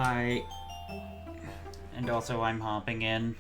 Hi. And also I'm hopping in.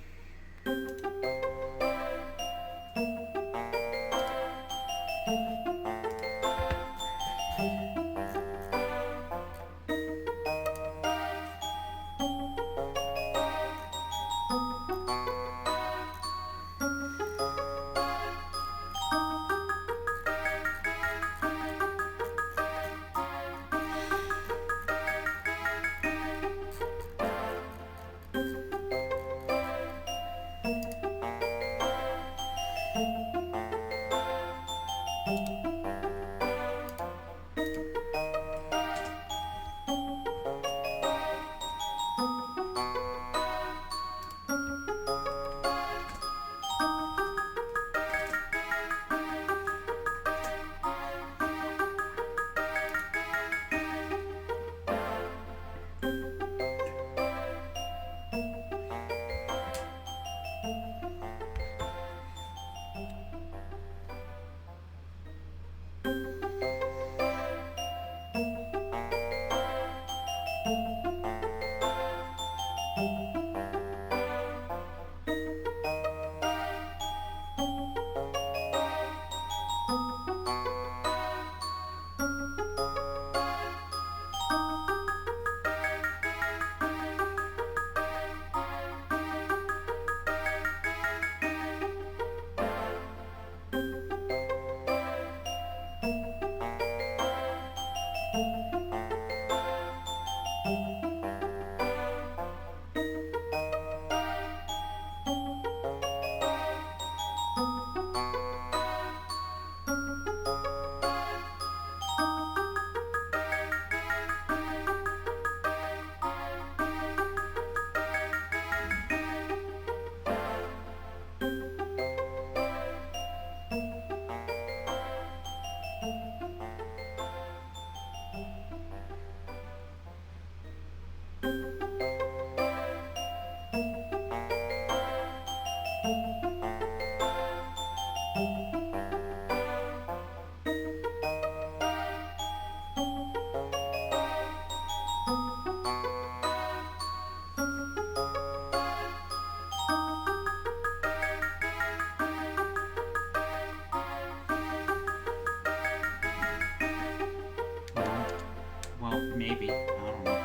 Well, maybe. I don't know.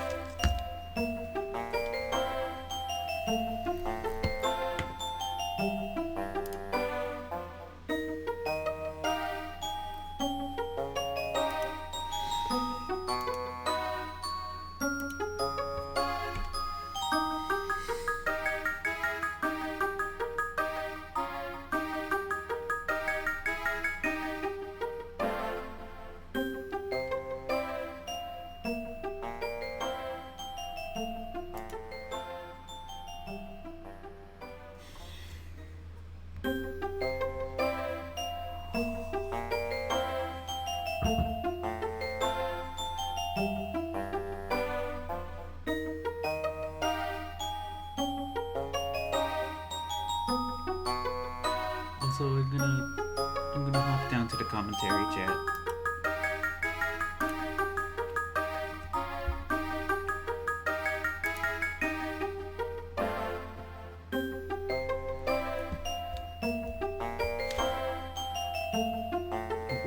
Also, I'm gonna hop down to the commentary chat.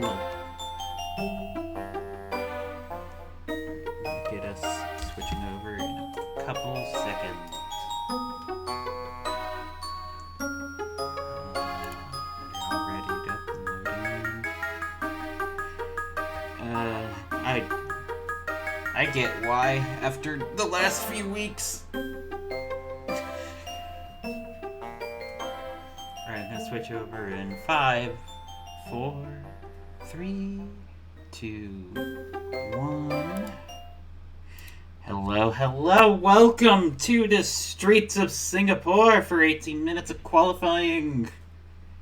Whoa. Get us switching over in a couple seconds. I get why after the last few weeks. Alright, let's switch over in 5, 4, 3, 2, 1. Hello, welcome to the streets of Singapore for 18 minutes of qualifying.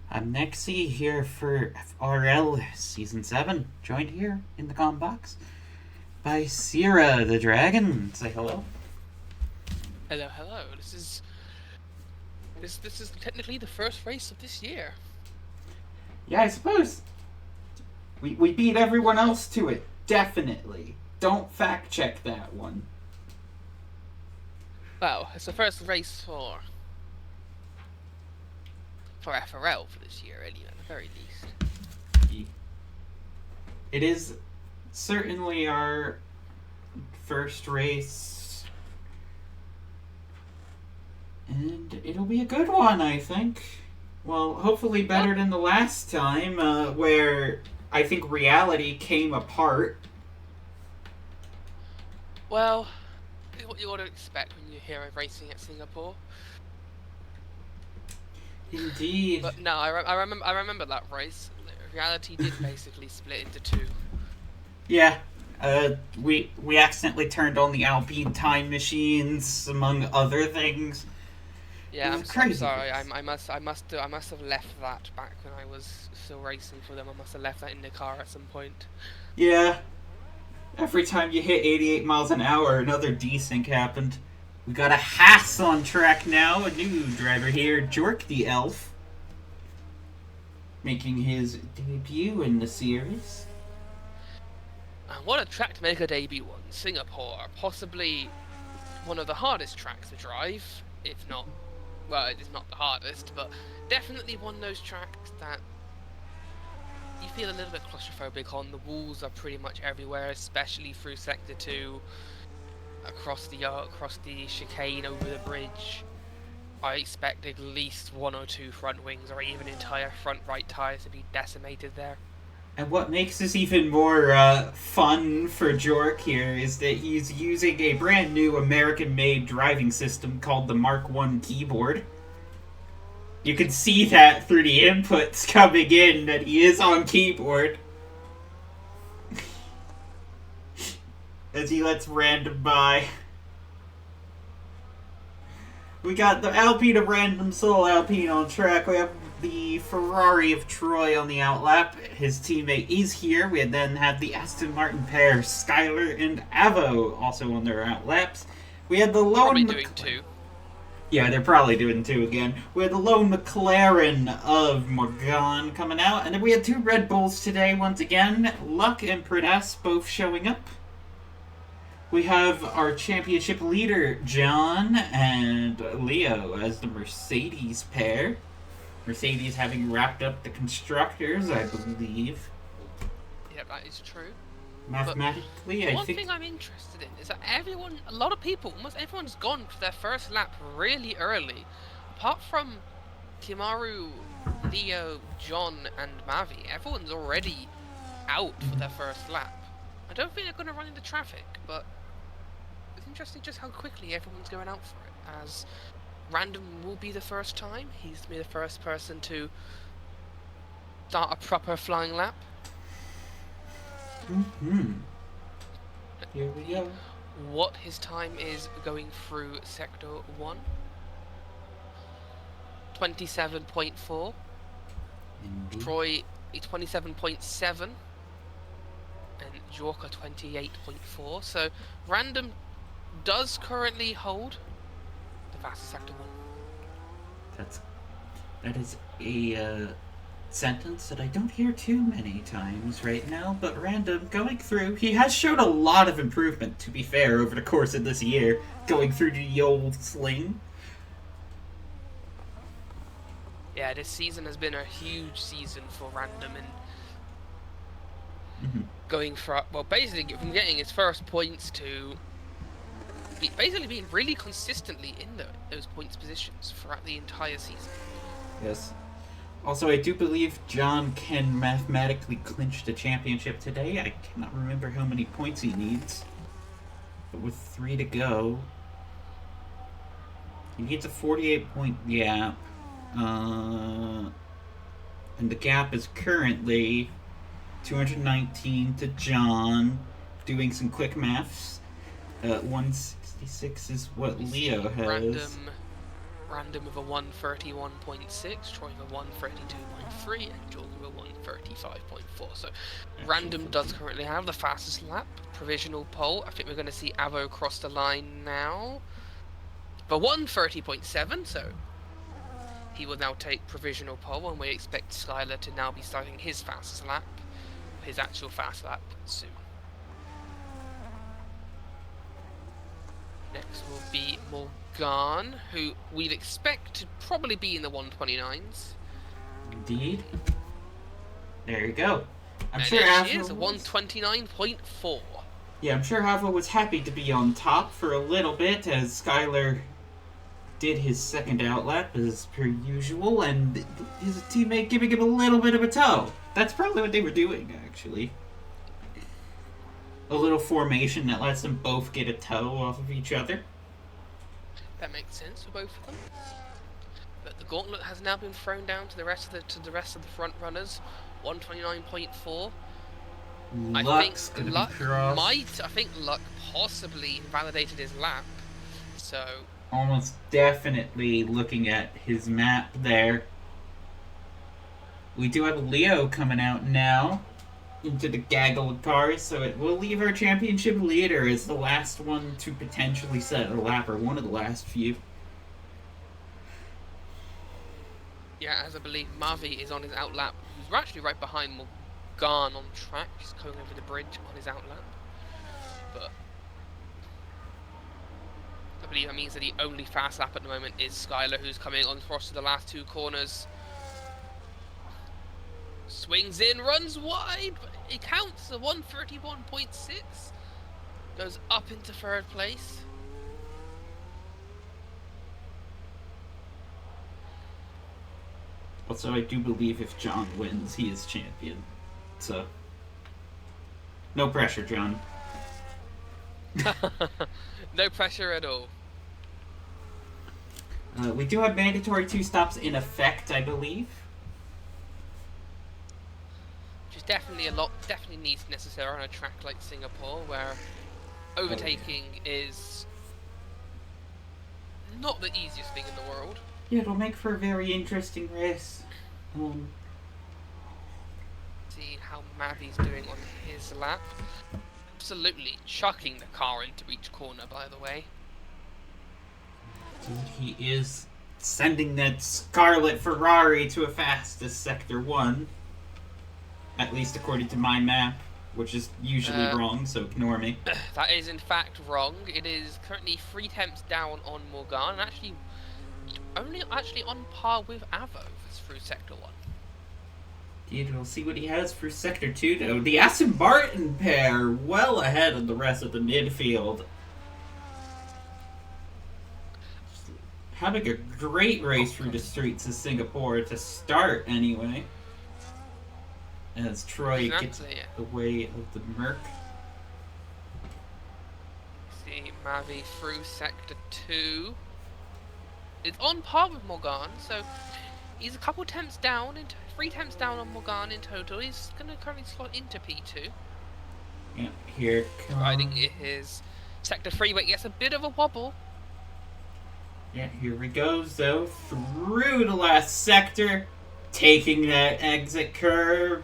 I'm Nexi here for FRL Season 7, joined here in the comm box by Sierra the Dragon. Say hello. Hello. This is technically the first race of this year. Yeah, I suppose. We beat everyone else to it, definitely. Don't fact check that one. Well, it's the first race for FRL for this year, anyway, at the very least. It is certainly our first race, and it'll be a good one, I think. Well, hopefully better than the last time, where I think reality came apart. Well, it's what you ought to expect when you hear of racing at Singapore. Indeed. But no, I remember that race. Reality did basically split into two. Yeah. We accidentally turned on the Alpine time machines, among other things. Yeah, It was I'm crazy. sorry. I must have left that back when I was still racing for them. I must have left that in the car at some point. Yeah. Every time you hit 88 miles an hour, another desync happened. We got a Haas on track now, a new driver here, Jork the Elf, making his debut in the series. And what a track to make a debut on, Singapore. Possibly one of the hardest tracks to drive, if not, well, it is not the hardest, but definitely one of those tracks that you feel a little bit claustrophobic on. The walls are pretty much everywhere, especially through Sector 2, across the chicane, over the bridge. I expect at least one or two front wings, or even entire front right tyres to be decimated there. And what makes this even more fun for Jork here is that he's using a brand new American-made driving system called the Mark I keyboard. You can see that through the inputs coming in that he is on keyboard. As he lets random by. We got the Alpine of Random Soul Alpine on track. We have the Ferrari of Troy on the outlap. His teammate is here. We then have the Aston Martin pair, Skylar and Avo, also on their outlaps. We had the lone Probably doing two. Yeah, they're probably doing two again. We had the lone McLaren of Morgan coming out, and then we had two Red Bulls today once again. Luck and Pradas both showing up. We have our championship leader, John and Leo, as the Mercedes pair. Mercedes having wrapped up the constructors, I believe. Yeah, that is true. Mathematically, I One think... thing I'm interested in is that a lot of people, almost everyone's gone for their first lap really early. Apart from Kimaru, Leo, John, and Mavi, everyone's already out for their first lap. I don't think they're going to run into traffic, but it's interesting just how quickly everyone's going out for it, as Random will be the first time. He's to be the first person to start a proper flying lap. Here we go. What his time is going through Sector 1. 27.4. Troy 27.7. And Jorka 28.4. So Random does currently hold the fastest Sector 1. That is a sentence that I don't hear too many times right now, but Random going through, he has shown a lot of improvement, to be fair, over the course of this year, going through the old sling. Yeah, this season has been a huge season for Random, and going for, well, basically from getting his first points to basically being really consistently in those points positions throughout the entire season. Yes. Also, I do believe John can mathematically clinch the championship today. I cannot remember how many points he needs. But with 3 to go, he needs a 48-point gap. And the gap is currently 219 to John. Doing some quick maths. 166 is what Leo has. Random with a 131.6, Troy with a 132.3, and Jordan with a 135.4. So Random does currently have the fastest lap, provisional pole. I think we're going to see Avo cross the line now. For 130.7, so he will now take provisional pole, and we expect Skylar to now be starting his fastest lap, his actual fast lap soon. Next will be Morgan, who we'd expect to probably be in the 129s. Indeed. There you go. I'm And sure there she Ava is, a was... 129.4. Yeah, I'm sure Ava was happy to be on top for a little bit as Skylar did his second outlap as per usual, and his teammate giving him a little bit of a tow. That's probably what they were doing, actually. A little formation that lets them both get a tow off of each other. That makes sense for both of them. But the gauntlet has now been thrown down to the rest of the front runners. 129.4. Luck's gonna be crossed. I think Luck possibly invalidated his lap. So Almost definitely looking at his map there. We do have Leo coming out now into the gaggle of cars, so it will leave our championship leader as the last one to potentially set a lap, or one of the last few. yeah, as I believe Mavi is on his outlap, who's actually right behind Morgan on track. He's going over the bridge on his outlap. But I believe that means that the only fast lap at the moment is Skylar, who's coming on across to the last two corners. Swings in, runs wide, but it counts. A 131.6 goes up into third place. Also, I do believe if John wins, he is champion. So, no pressure, John. No pressure at all. We do have mandatory 2 stops in effect, I believe. Which is definitely definitely necessary on a track like Singapore, where overtaking is not the easiest thing in the world. Yeah, it'll make for a very interesting race. See how Mavi's doing on his lap. Absolutely chucking the car into each corner, by the way. He is sending that Scarlet Ferrari to a fastest Sector 1. At least according to my map, which is usually wrong, so ignore me. That is in fact wrong. It is currently 3 temps down on Morgan, and actually only on par with Avo through Sector 1. Indeed, we'll see what he has for Sector 2, though. The Aston Martin pair well ahead of the rest of the midfield. Having a great race through the streets of Singapore to start, anyway. As Troy gets the way of the Merc. See Mavi through Sector 2. It's on par with Morgan, so he's a couple temps down, 3 temps down on Morgan in total. He's going to currently slot into P2. Yeah, here comes... Riding his Sector 3, but he gets a bit of a wobble. Yeah, here he goes, though, through the last sector, taking that exit curve.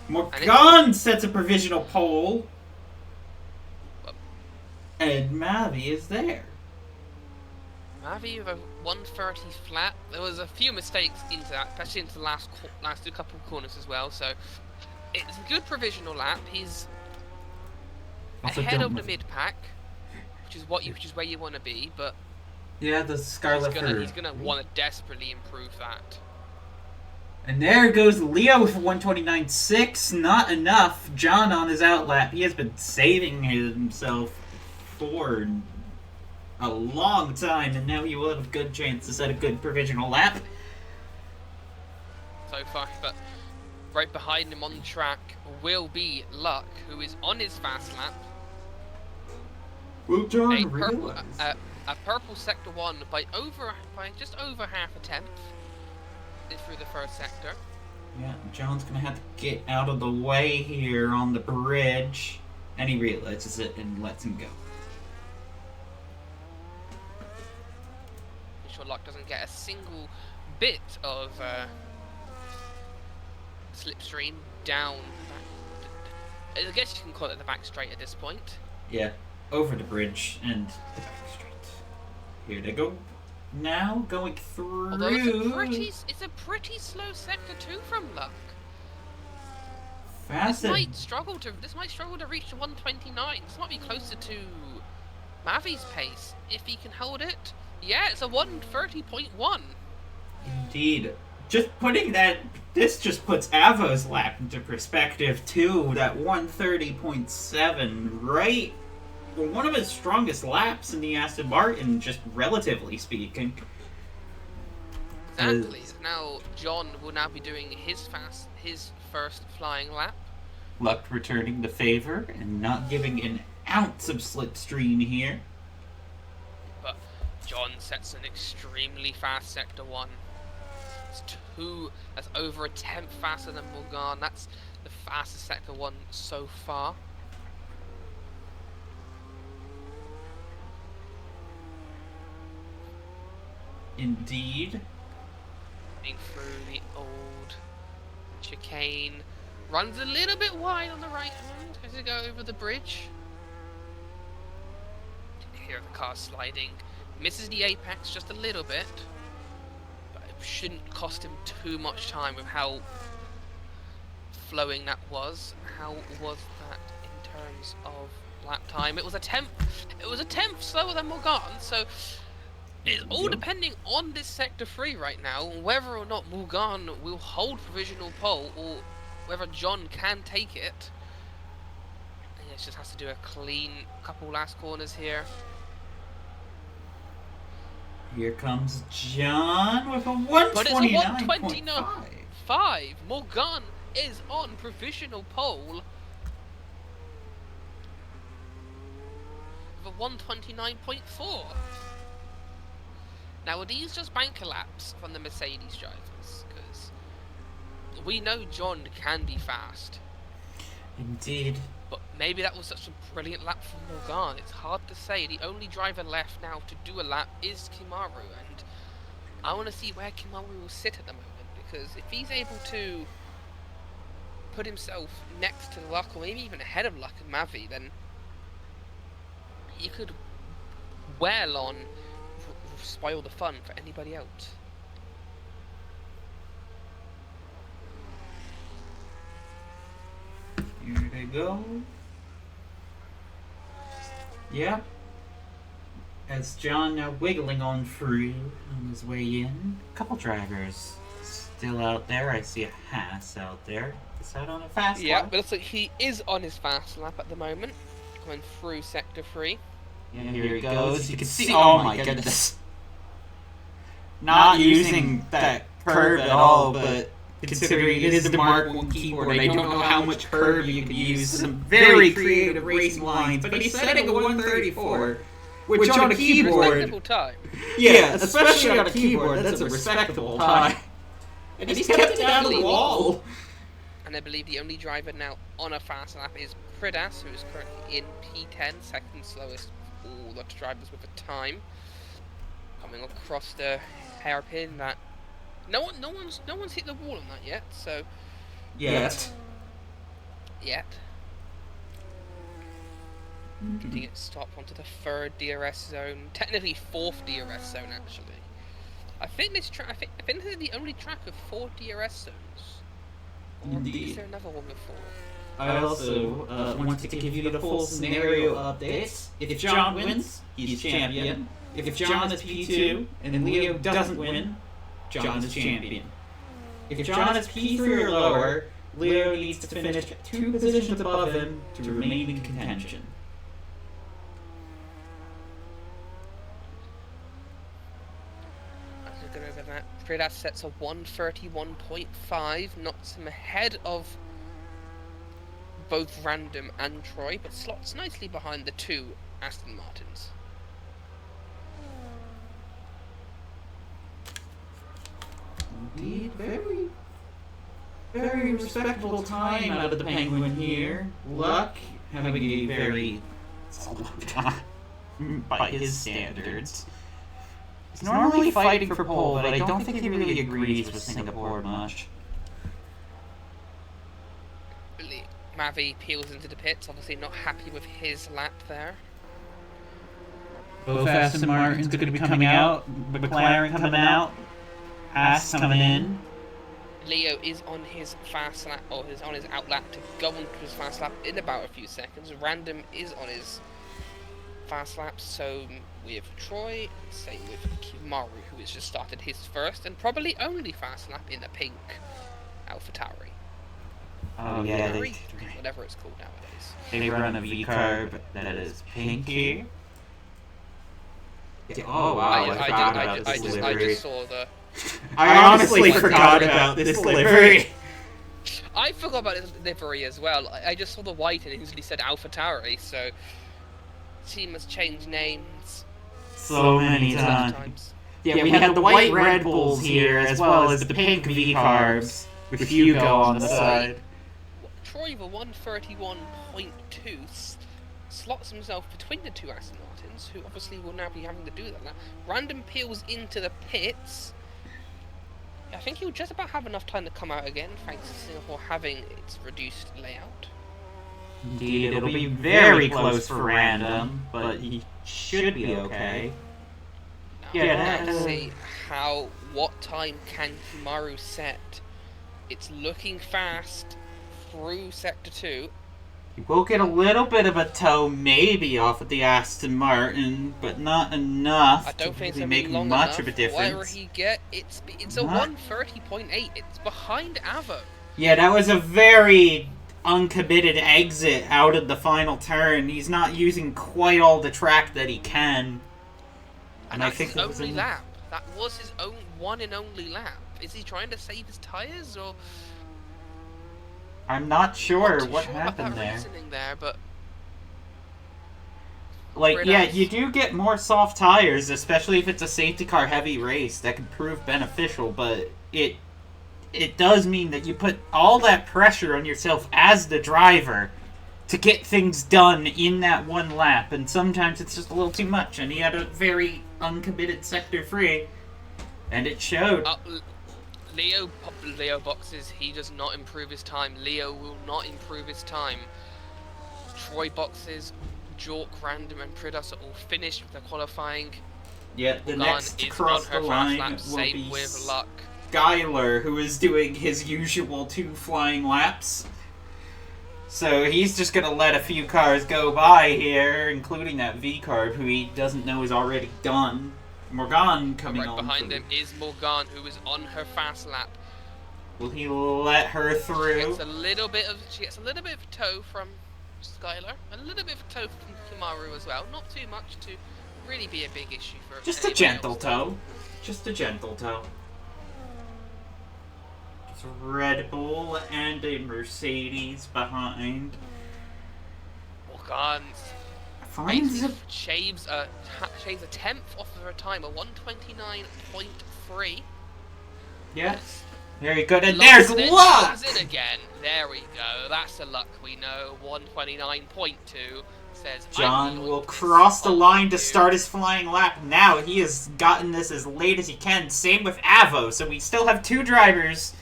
Morgan sets a provisional pole. And Mavi is there. Mavi with a 130 flat. There was a few mistakes into that, especially into the last two couple of corners as well. So it's a good provisional lap. He's ahead of the mid pack, which is where you want to be. But yeah, the Scarlet he's gonna want to desperately improve that. And there goes Leo with 129.6. Not enough. John on his outlap. He has been saving himself for a long time, and now he will have a good chance to set a good provisional lap. So far, but right behind him on the track will be Luck, who is on his fast lap. Will John realize? A purple Sector 1 by just over half a tenth through the first sector. Yeah, John's gonna have to get out of the way here on the bridge, and he realizes it and lets him go. Sure Luck doesn't get a single bit of slipstream down back. I guess you can call it the back straight at this point. Yeah, over the bridge and the back straight. Here they go. Now going through. Although it's a pretty slow Sector 2 from Luck. Fast. This might struggle to reach the 129. This might be closer to Mavi's pace, if he can hold it. Yeah, it's a 1:30.1. Indeed. Just putting that, this just puts Avo's lap into perspective too. That 1:30.7, right? One of his strongest laps in the Aston Martin, just relatively speaking. Exactly. Now John will now be doing his first flying lap. Luck returning the favor and not giving an ounce of slipstream here. But John sets an extremely fast Sector 1. That's over a tenth faster than Morgan. That's the fastest Sector 1 so far. Indeed. Through the old chicane. Runs a little bit wide on the right hand as they go over the bridge. Here the car sliding. Misses the apex just a little bit. But it shouldn't cost him too much time with how flowing that was. How was that in terms of lap time? It was a tenth slower than Morgan, so it's all depending on this Sector 3 right now, whether or not Morgan will hold provisional pole, or whether John can take it. And he just has to do a clean couple last corners here. Here comes John with a 129.5. But it's a 129.5. Morgan is on provisional pole with a 129.4. Now, are these just banker laps from the Mercedes drivers? Because we know John can be fast. Indeed. But maybe that was such a brilliant lap from Morgan. It's hard to say. The only driver left now to do a lap is Kimaru. And I want to see where Kimaru will sit at the moment. Because if he's able to put himself next to Luck, or maybe even ahead of Luck and Mavi, then he could well on spoil the fun for anybody else. Here they go. Yeah. As John now wiggling on through on his way in. Couple drivers still out there. I see a Haas out there. Is that on a fast lap? Yeah, but it looks like he is on his fast lap at the moment. Going through Sector 3. Yeah, here he goes. You can see. Oh my goodness. Not using that curve at all, but considering it is the Mark I keyboard, I don't know how much curve you could use. Some very creative racing lines, but he's setting a 134, which on a keyboard, respectable time. Yeah, especially on a keyboard, that's a respectable time. And he's kept it down to the wall. And I believe the only driver now on a fast lap is Pridas, who is currently in P10, second slowest of all the drivers with a time. Coming across the hairpin that no one's hit the wall on that yet, so Yet. Getting it stopped onto the third DRS zone, technically fourth DRS zone actually. I think this is the only track with 4 DRS zones. Or Indeed. is there another one with 4? I also want to give you the full scenario updates. If John wins, he's champion. If John is P2 and Leo doesn't win, John is champion. If John is P3 or lower, Leo needs to finish 2 positions above him to remain in contention. As we go over that, Pridas sets a 131.5, knocks him ahead of both Random and Troy, but slots nicely behind the 2 Aston Martins. Indeed, very respectable time out of the Penguin here. Luck having a very slow time by his standards. He's normally fighting for pole, but I don't think he really agrees with Singapore much. Mavi peels into the pits, obviously not happy with his lap there. Both Aston Martin's going to be coming out, McLaren coming out, Haas coming in. Leo is on his fast lap, or is on his out lap to go onto his fast lap in about a few seconds. Random is on his fast laps. So with Troy, same with Kimaru, who has just started his first and probably only fast lap in the pink AlphaTauri. Oh yeah, Whatever it's called nowadays. they run a V-carb that is pinky. Oh wow, I forgot about this livery. I just saw the... I honestly forgot about this livery. I forgot about his livery as well. I just saw the white and it usually said AlphaTauri, so... Team has changed names So many times. Yeah, we had the white Red Bulls here, as well as the pink V-carbs, with Hugo on the side. Troy, the 131.2, slots himself between the two Aston Martins, who obviously will now be having to do that now. Random peels into the pits. I think he'll just about have enough time to come out again, thanks to Singapore having its reduced layout. Indeed, it'll be very close for Random, but he should be okay. Now, yeah, let's see what time can Kimaru set. It's looking fast through Sector 2. He will get a little bit of a toe, maybe, off of the Aston Martin, but not enough I don't think to it's make long much enough. of a difference. Whatever he get, it's a 130.8. It's behind Avo. Yeah, that was a very uncommitted exit out of the final turn. He's not using quite all the track that he can. And that's his only lap. That was his own one and only lap. Is he trying to save his tyres, or... I'm not sure what happened there. Reasoning there, but... Like, yeah, you do get more soft tires, especially if it's a safety car heavy race. That can prove beneficial, but it does mean that you put all that pressure on yourself as the driver to get things done in that one lap, and sometimes it's just a little too much, and he had a very uncommitted Sector 3, and it showed. Leo boxes, he does not improve his time. Leo will not improve his time. Troy boxes, Jork, Random, and Pridas are all finished with their qualifying. Yeah, the next to cross the line will be with luck. Skyler, who is doing his usual 2 flying laps. So he's just going to let a few cars go by here, including that V-carb, who he doesn't know is already done. Morgan coming on. Right behind him is Morgan, who is on her fast lap. Will he let her through? She gets a little bit of tow from Skylar, a little bit of tow from Kimaru as well. Not too much to really be a big issue for. Just a gentle tow. Just a gentle tow. It's a Red Bull and a Mercedes behind. Morgan shaves a tenth off of her time, a 129.3. Yes. Very good, and there's luck! In again. There we go. That's the luck we know. 129.2 says John will cross the line to start his flying lap. Now he has gotten this as late as he can. Same with Avo. So we still have 3 drivers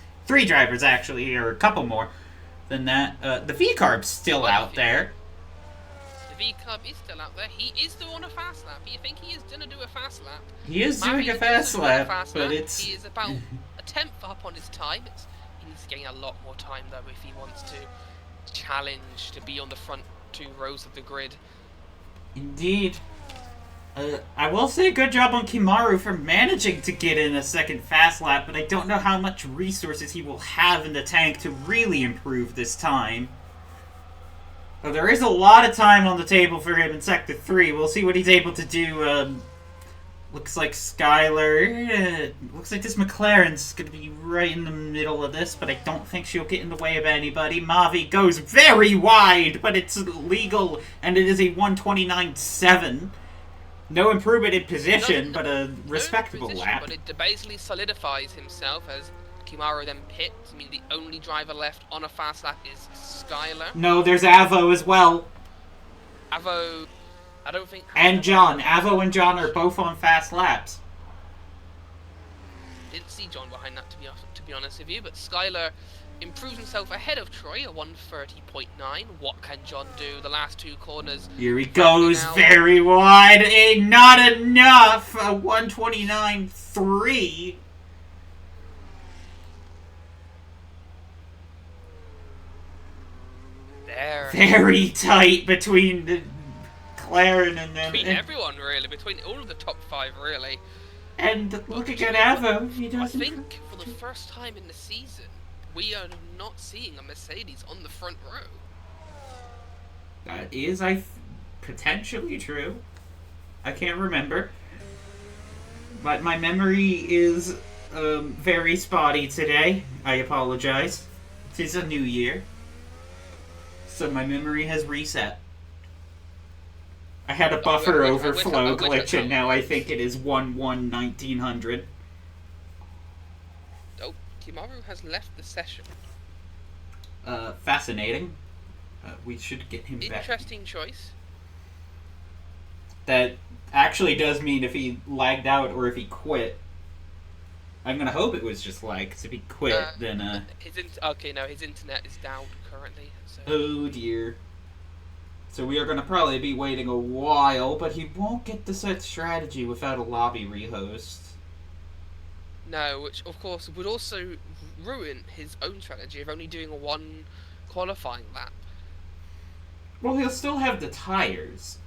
actually, or a couple more than that. The V-carb's still out there. The V-carb is still out there. He is doing a fast lap. You think he is going to do a fast lap? He is doing a fast lap, but it's... He is about a tenth up on his time. He needs to gain a lot more time, though, if he wants to challenge to be on the front 2 rows of the grid. Indeed. I will say good job on Kimaru for managing to get in a second fast lap, but I don't know how much resources he will have in the tank to really improve this time. So there is a lot of time on the table for him in Sector 3. We'll see what he's able to do. Looks like Skylar... looks like this McLaren's going to be right in the middle of this, but I don't think she'll get in the way of anybody. Mavi goes very wide, but it's legal, and it is a 129.7. No improvement in position, but a respectable lap. But it basically solidifies himself as Kimaru then pits. I mean, the only driver left on a fast lap is Skylar. No, there's Avo as well. Avo... I don't think... And John. Avo and John are both on fast laps. Didn't see John behind that, to be honest with you, but Skylar improves himself ahead of Troy, a 130.9. What can John do? The last 2 corners... Here he goes, very wide. Not enough! A 129.3. There. Very tight between the McLaren and then between everyone really, between all of the top 5 really. and But looking do you at know what? Avo, he I doesn't. think for the first time in the season, we are not seeing a Mercedes on the front row. That is, potentially true. I can't remember, but my memory is very spotty today. I apologize. It is a new year, so my memory has reset. I had a buffer overflow glitch, and now I think it is 1/1/1900. Oh, Kimaru has left the session. Fascinating. We should get him back. Interesting choice. That actually does mean if he lagged out or if he quit. I'm gonna hope it was just lag, because if he quit, then his internet is down currently. So. Oh dear. So we are gonna probably be waiting a while, but he won't get to set strategy without a lobby rehost. No, which of course would also ruin his own strategy of only doing one qualifying lap. Well, he'll still have the tires.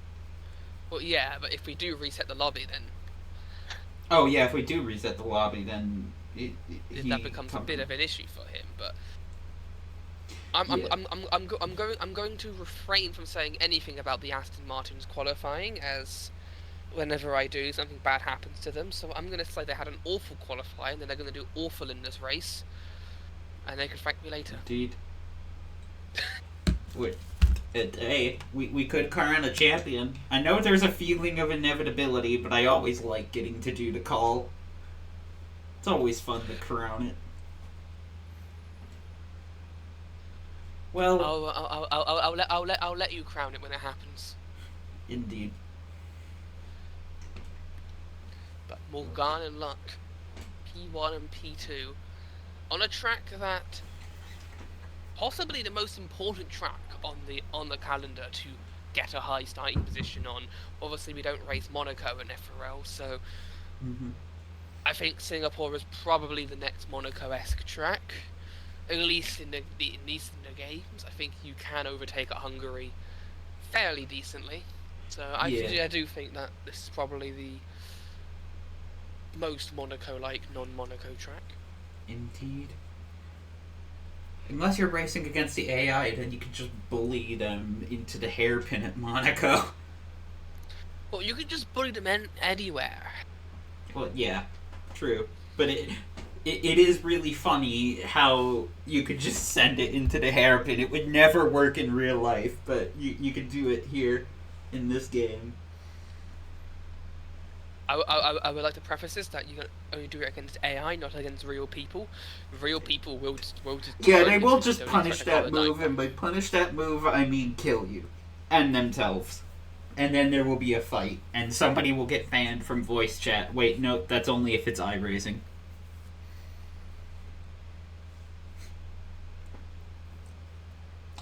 Well, yeah, but if we do reset the lobby, then... Oh, yeah, if we do reset the lobby, then... that becomes a bit of an issue for him, but... I'm going to refrain from saying anything about the Aston Martin's qualifying, as whenever I do, something bad happens to them, so I'm going to say they had an awful qualifying, and then they're going to do awful in this race, and they can thank me later. Indeed. Hey, we could crown a champion. I know there's a feeling of inevitability, but I always like getting to do the call. It's always fun to crown it. Well, I'll let you crown it when it happens. Indeed. But Morgan and Luck, P1 and P2, on a track that possibly the most important track on the calendar to get a high starting position on. Obviously, we don't race Monaco and FRL, so I think Singapore is probably the next Monaco-esque track. At least in the games, I think you can overtake at Hungary fairly decently. So I do think that this is probably the most Monaco-like non-Monaco track. Indeed. Unless you're racing against the AI, then you can just bully them into the hairpin at Monaco. Well, you can just bully them anywhere. Well, yeah, true. But it is really funny how you could just send it into the hairpin. It would never work in real life, but you could do it here in this game. I would like to preface this that you can only do it against AI, not against real people. Real people will just yeah, they will just punish that move, and by punish that move, I mean kill you. And themselves. And then there will be a fight, and somebody will get banned from voice chat. Wait, no, that's only if it's iRacing.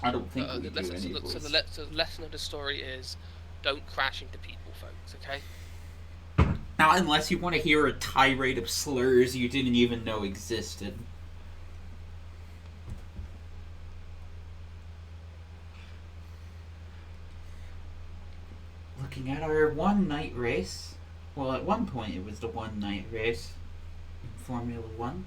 I don't think we do any voice. So the lesson of the story is, don't crash into people, folks, okay? Now, unless you want to hear a tirade of slurs you didn't even know existed. Looking at our one-night race. Well, at one point it was the one-night race in Formula 1.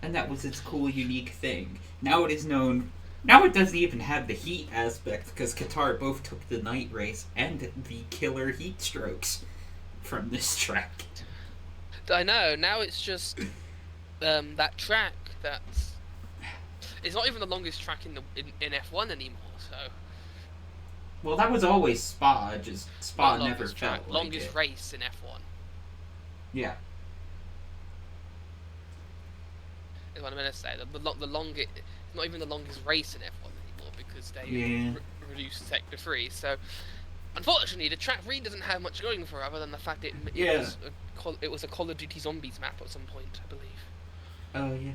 And that was its cool, unique thing. Now it is known... Now it doesn't even have the heat aspect, because Qatar both took the night race and the killer heat strokes from this track. I know, now it's just that track that's... It's not even the longest track in F1 anymore, so... Well, that was always Spa, just Spa never felt like longest it. race in F1. Yeah. Is what I'm going to say. The longest... Not even the longest race in F1 anymore, because they reduced Sector 3, so... Unfortunately, the track really doesn't have much going for it, other than the fact it was a Call of Duty Zombies map at some point, I believe. Oh, yeah.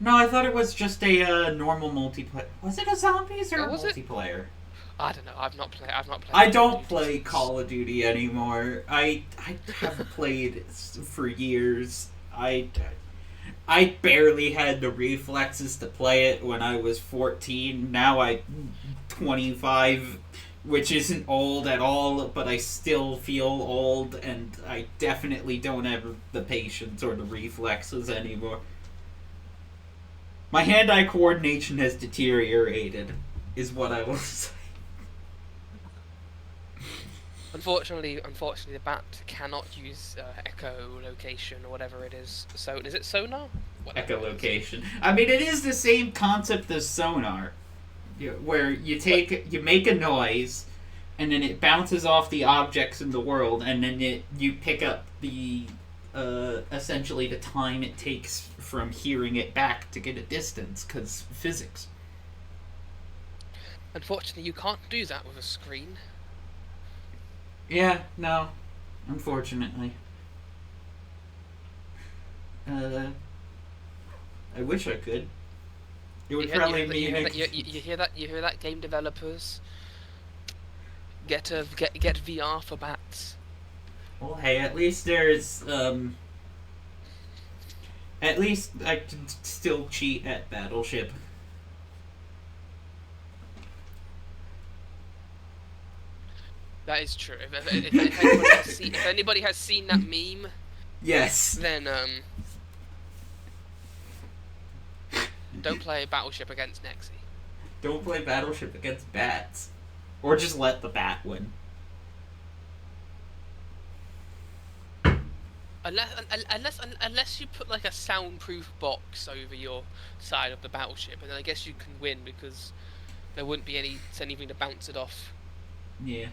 No, I thought it was just a normal multiplayer. Was it a Zombies or a multiplayer? I don't know. I've not played. I don't play Call of Duty anymore. I haven't played for years. I barely had the reflexes to play it when I was 14. Now I'm 25. which isn't old at all, but I still feel old, and I definitely don't have the patience or the reflexes anymore. My hand-eye coordination has deteriorated, is what I will say. Unfortunately, the bat cannot use echolocation or whatever it is. So, is it sonar? Whatever Echolocation. I mean, it is the same concept as sonar, where you make a noise, and then it bounces off the objects in the world, and then you pick up the essentially the time it takes from hearing it back to get a distance, because physics. Unfortunately, you can't do that with a screen. Yeah, no, unfortunately. I wish I could. It would probably mean you hear that? You hear that? Game developers get VR for bats. Well, hey, at least there's at least I can still cheat at Battleship. That is true. If anybody has seen that meme, Yes. then don't play Battleship against Nexi. Don't play Battleship against bats, or just let the bat win. Unless you put like a soundproof box over your side of the battleship, and then I guess you can win because there wouldn't be anything to bounce it off. Yeah.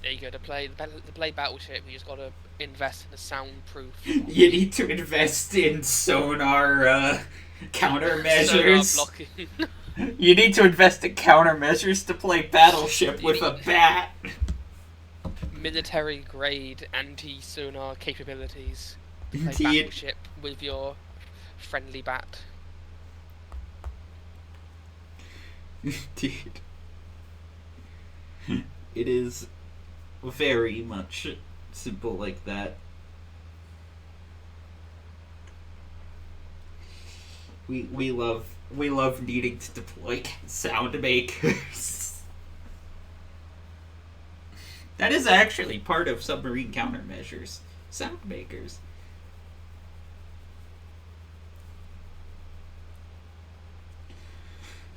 There you go. To play battleship, you just gotta invest in a soundproof. You need to invest in sonar countermeasures. Sonar blocking. You need to invest in countermeasures to play Battleship with a bat. Military grade anti-sonar capabilities to play Indeed. Battleship with your friendly bat. Indeed. It is very much simple like that. We love needing to deploy sound makers. That is actually part of submarine countermeasures. Sound makers.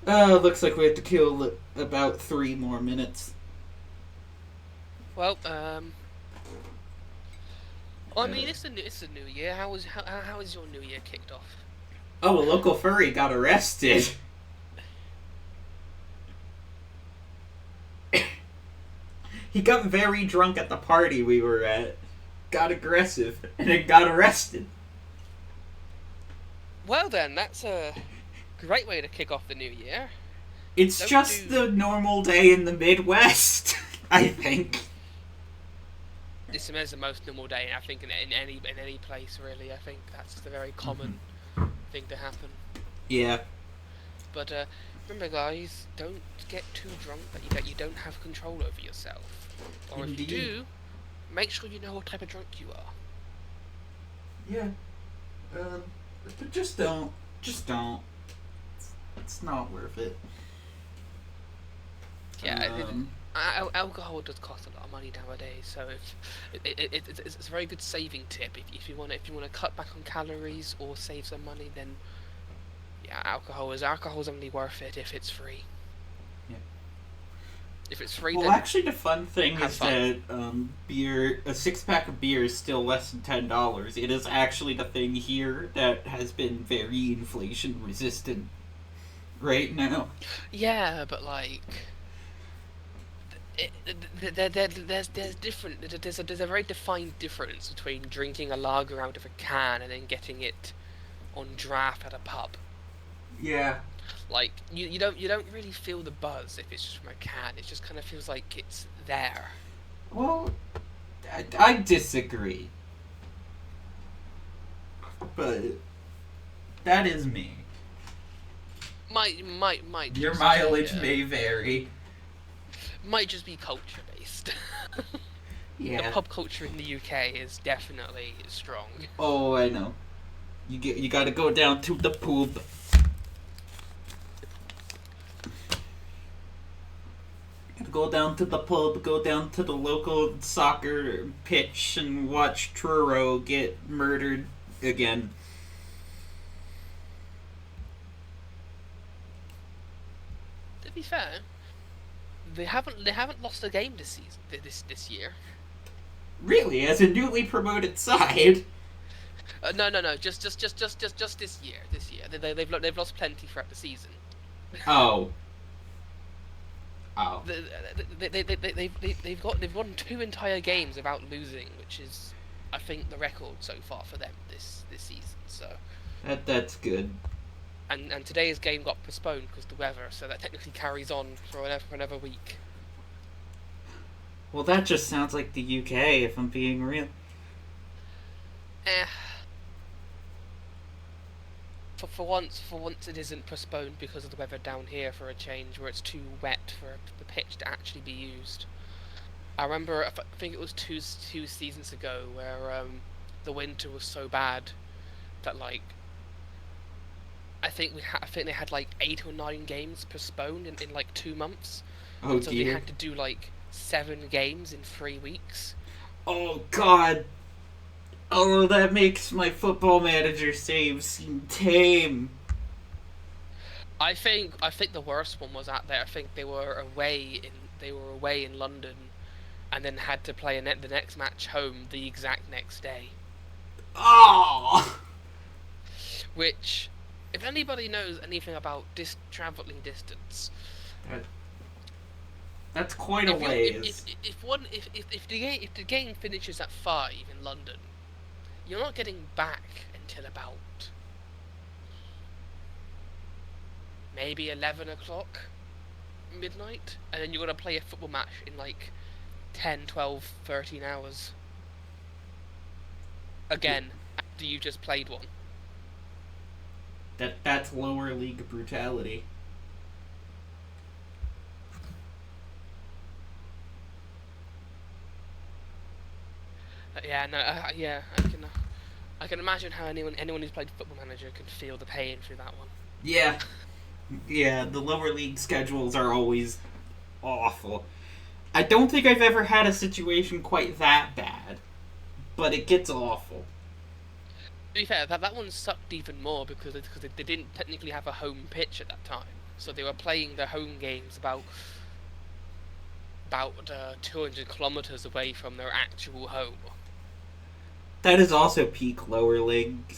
Looks like we have to kill about 3 more minutes. Well, I mean, it's a new year. How is your new year kicked off? Oh, a local furry got arrested. He got very drunk at the party we were at, got aggressive, and then got arrested. Well then, that's a great way to kick off the new year. It's just the normal day in the Midwest, I think. This is the most normal day, I think, in any place, really. I think that's just a very common thing to happen. Yeah. But remember, guys, don't get too drunk that you don't have control over yourself. Or Indeed. if you do, make sure you know what type of drunk you are. Yeah. But just don't. Just don't. It's not worth it. Yeah, alcohol does cost a lot of money nowadays, so it's a very good saving tip. If you want to cut back on calories or save some money, then yeah, alcohol is only worth it if it's free. Yeah. If it's free, Well, then actually, the fun thing have is fun. that beer, a 6-pack of beer is still less than $10. It is actually the thing here that has been very inflation resistant right now. Yeah, but like, there's different. There's a very defined difference between drinking a lager out of a can and then getting it on draft at a pub. Yeah. Like you don't really feel the buzz if it's just from a can. It just kind of feels like it's there. Well, I disagree. But that is me. Might Your just mileage be, may vary. might just be culture based. Yeah. The pub culture in the UK is definitely strong. Oh, I know. You gotta go down to the pub. go down to the pub, go down to the local soccer pitch, and watch Truro get murdered again. To be fair, they haven't lost a game this season. This year. Really, as a newly promoted side. No. Just this year. This year, they've lost plenty throughout the season. Oh. Oh. They've won 2 entire games without losing, which is, I think, the record so far for them this season. So. That's good. And today's game got postponed because of the weather, so that technically carries on for another week. Well, that just sounds like the UK, if I'm being real. For once it isn't postponed because of the weather down here for a change, where it's too wet for the pitch to actually be used. I remember, I think it was two seasons ago, where the winter was so bad that, like, I think they had like 8 or 9 games postponed in like 2 months. Oh, so dear. they had to do like 7 games in 3 weeks. Oh, God. Oh, that makes my football manager save seem tame. I think the worst one was out there. I think they were away in London, and then had to play the next match home the exact next day. Oh! Which, if anybody knows anything about traveling distance, that's quite a ways. If the game finishes at 5 in London, you're not getting back until about maybe 11 o'clock, midnight, and then you're gonna play a football match in like 10, 12, 13 hours. Again, after you just played one. That's lower league brutality. I can imagine how anyone who's played Football Manager can feel the pain through that one. Yeah. Yeah, the lower league schedules are always awful. I don't think I've ever had a situation quite that bad, but it gets awful. To be fair, that one sucked even more because they didn't technically have a home pitch at that time, so they were playing their home games about 200 kilometers away from their actual home. That is also peak lower league.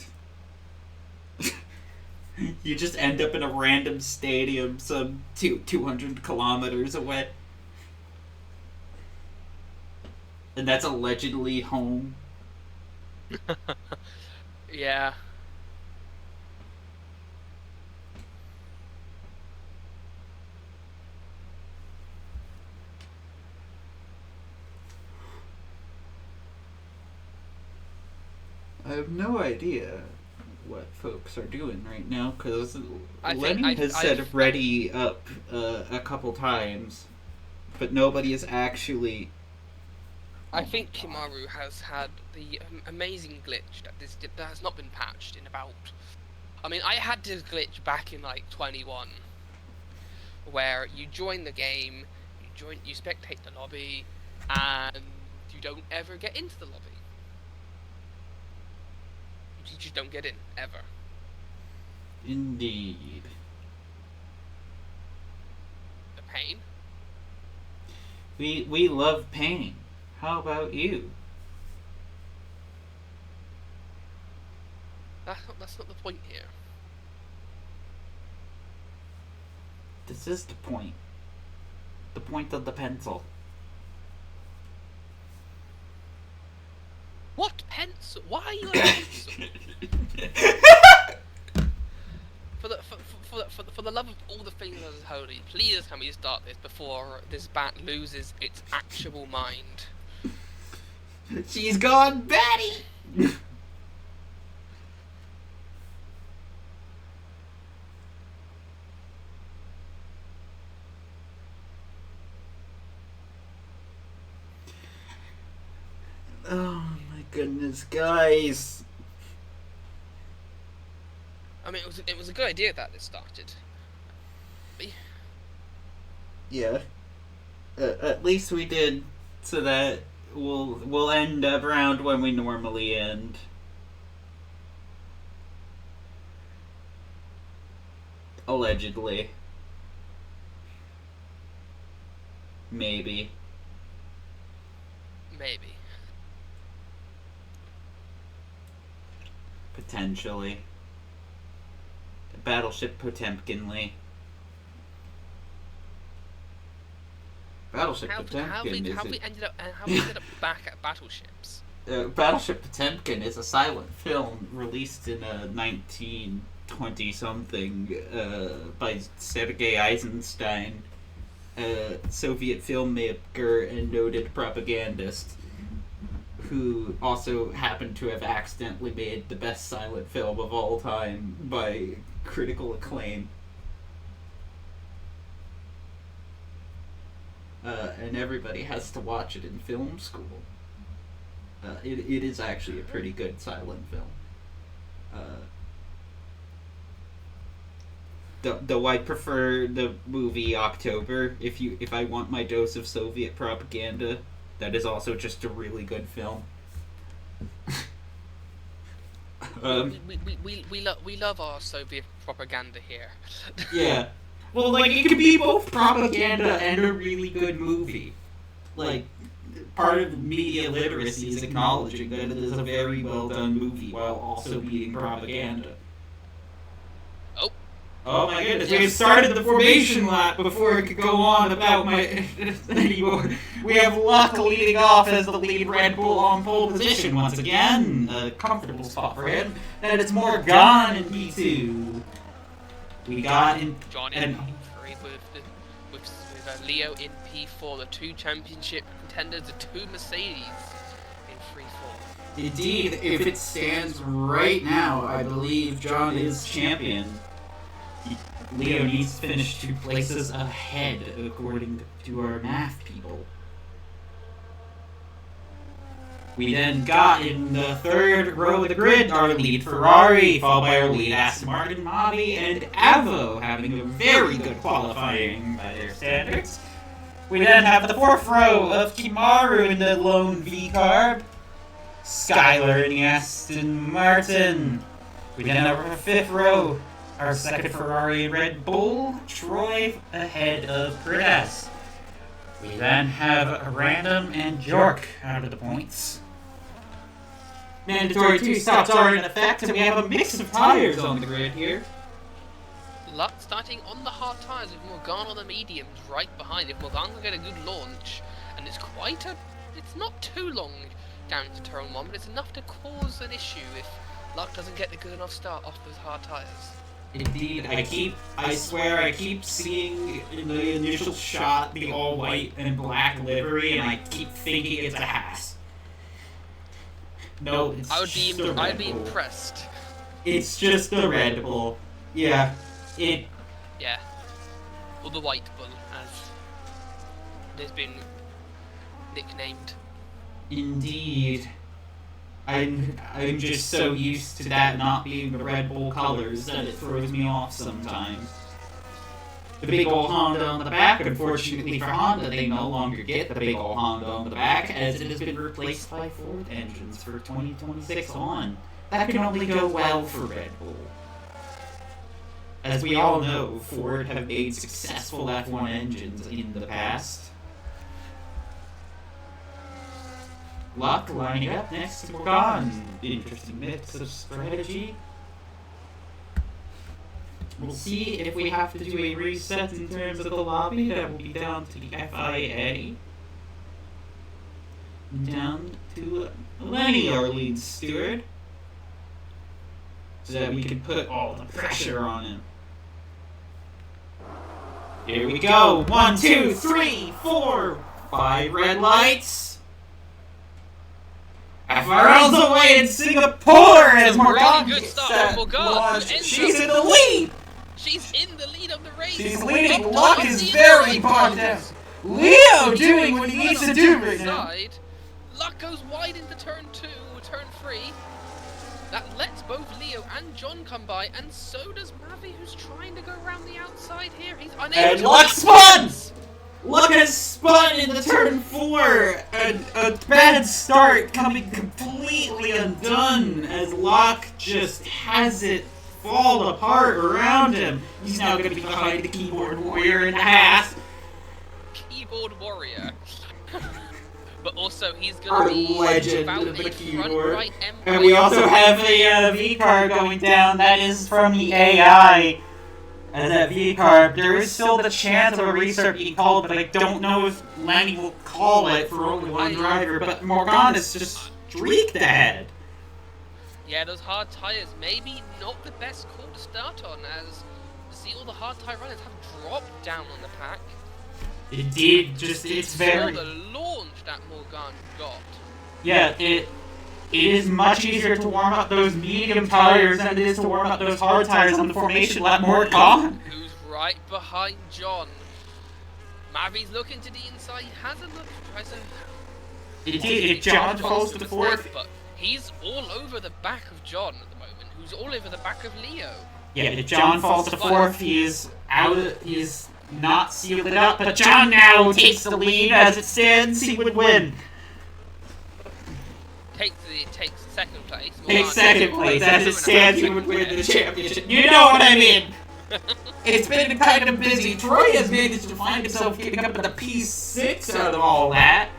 You just end up in a random stadium some 200 kilometers away. And that's allegedly home. Yeah. I have no idea what folks are doing right now, because Lenny has said ready up a couple times, but nobody is actually... I think Kimaru has had the amazing glitch that has not been patched in about... I mean, I had this glitch back in like 21, where you join the game, you spectate the lobby, and you don't ever get into the lobby. You just don't get in, ever. Indeed. The pain. We love pain. How about you? That's not the point here. This is the point. The point of the pencil. What pencil? Why are you a pencil? For the love of all the things that is holy, please tell me to start this before this bat loses its actual mind. She's gone batty! Oh my goodness, guys. I mean, it was a good idea that it started. Yeah. At least we did, so that we'll end around when we normally end. Allegedly. Maybe. Maybe. Potentially. Battleship Potemkinly. Battleship Potemkin how we ended up back at battleships? Battleship Potemkin is a silent film released in 1920-something by Sergei Eisenstein, a Soviet filmmaker and noted propagandist, who also happened to have accidentally made the best silent film of all time by critical acclaim. And everybody has to watch it in film school. It is actually a pretty good silent film. Though I prefer the movie October. If I want my dose of Soviet propaganda, that is also just a really good film. We love our Soviet propaganda here. Yeah. Well, like, it could be both propaganda and a really good movie. Like, part of media literacy is acknowledging that it is a very well done movie while also being propaganda. Oh my goodness, we have started the formation lap before it could go on about my anymore. We have Luck leading off as the lead Red Bull on pole position once again. A comfortable spot for him. Then it's Morgan in P2. We got in John in P3 with Leo in P4, the two championship contenders, the two Mercedes in 3-4. Indeed, if it stands right now, I believe John is champion. Leo needs to finish 2 places ahead, according to our math people. We then got in the 3rd row of the grid our lead Ferrari, followed by our lead Aston Martin, Mavi, and Avo, having a very good qualifying by their standards. We then have the 4th row of Kimaru in the lone V-Carb, Skylar in the Aston Martin. We then have our 5th row, our 2nd Ferrari and Red Bull, Troy ahead of Perez. We then have Random and York out of the points. Mandatory 2 stops are in effect, and we have a mix of tires on the grid here. Luck starting on the hard tires with Morgan on the mediums right behind. If Morgan can get a good launch, and it's not too long down to turn 1, but it's enough to cause an issue if Luck doesn't get the good enough start off those hard tires. Indeed, I swear I keep seeing in the initial shot the all white and black livery, and I keep thinking it's a Haas. No, it's I'd be impressed. It's just the Red Bull. Yeah. Yeah. Or the White Bull, as it has been nicknamed. Indeed. I'm just so used to that not being the Red Bull colors that it throws me off sometimes. The big old Honda on the back, unfortunately for Honda, they no longer get the big old Honda on the back, as it has been replaced by Ford engines for 2026 on. That can only go well for Red Bull. As we all know, Ford have made successful F1 engines in the past. Luck lining up next to Morgan. Interesting mix of strategy. We'll see if we have to do a reset in terms of the lobby. That will be down to the FIA. Down to Lenny, our lead steward. So that we can put all the pressure on him. Here we go. 1, 2, 3, 4, 5 red lights. FRL's away in Singapore as Morgan Really good start from Morgan. She's in the lead. She's in the lead of the race. She's leading. Luck is very positive. Leo doing what he needs to do right now. Luck goes wide into turn 2, turn 3. That lets both Leo and John come by, and so does Mavi, who's trying to go around the outside here. He's unable and to. Luck spun! Look has spun into turn 4. A bad start coming completely undone as Locke just has it fall apart around him. He's now going to be behind the keyboard warrior in half. Keyboard warrior. But also he's going Our to be legend about of the a keyboard. front-right And we also have a V-card going down. That is from the AI. As that V-card, there is still the chance of a restart being called, but I don't know if Lenny will call it for only one driver. But Morgana's just streaked ahead. Yeah, those hard tires, maybe not the best call to start on, as see all the hard tire runners have dropped down on the pack. Indeed, it's very... the launch that Morgan got. Yeah, it is much easier to warm up those medium tires than it is to warm up those hard tires on the formation lap. Morgan, who's right behind John. Mavi's looking to the inside, hasn't looked present. Indeed, John falls to the fourth. But he's all over the back of John at the moment, who's all over the back of Leo. Yeah, if John falls to fourth, he's not sealed it up, but John now takes the lead. As it stands, he would win. Takes second place. Takes second place. As it stands, he would win the championship. You know what I mean? It's been kind of busy. Troy has managed to find himself getting up at the P6 out of all that.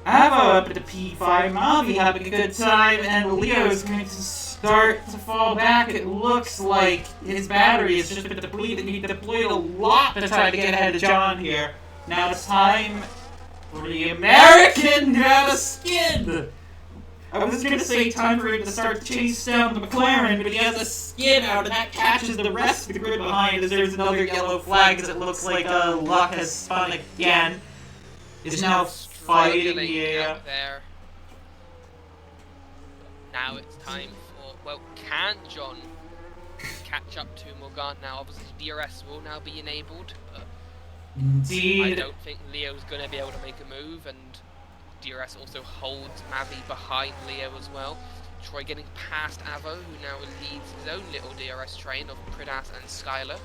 Avo up at the P5. Mavi having a good time, and Leo is going to start to fall back. It looks like his battery has just been depleted. He deployed a lot to try to get ahead of John here. Now it's time for the American to have a skid. I was going to say time for him to start to chase down the McLaren, but he has a skid out, and that catches the rest of the grid behind as there's another yellow flag as it looks like Luck has spun again. Is now fighting the out there. Now it's time for, well, can John catch up to Morgan now? Obviously DRS will now be enabled, but indeed, I don't think Leo's going to be able to make a move, and DRS also holds Mavi behind Leo as well. Troy getting past Avo, who now leads his own little DRS train of Pridas and Skylar.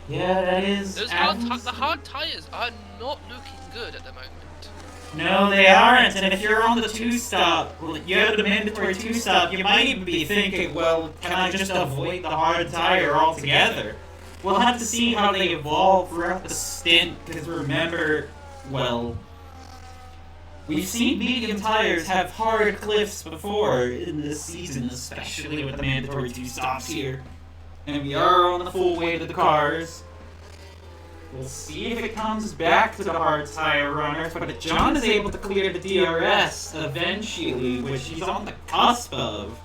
Yeah, that is... the hard tires are not looking good at the moment. No, they aren't, and if you're on the two-stop, well, you have the mandatory two-stop, you might even be thinking, well, can I just avoid the hard tire altogether? We'll have to see how they evolve throughout the stint, because remember, well, we've seen medium tires have hard cliffs before in this season, especially with the mandatory two-stops here. And we are on the full weight of the cars. We'll see if it comes back to the hard tire runners, but if John is able to clear the DRS eventually, which he's on the cusp of,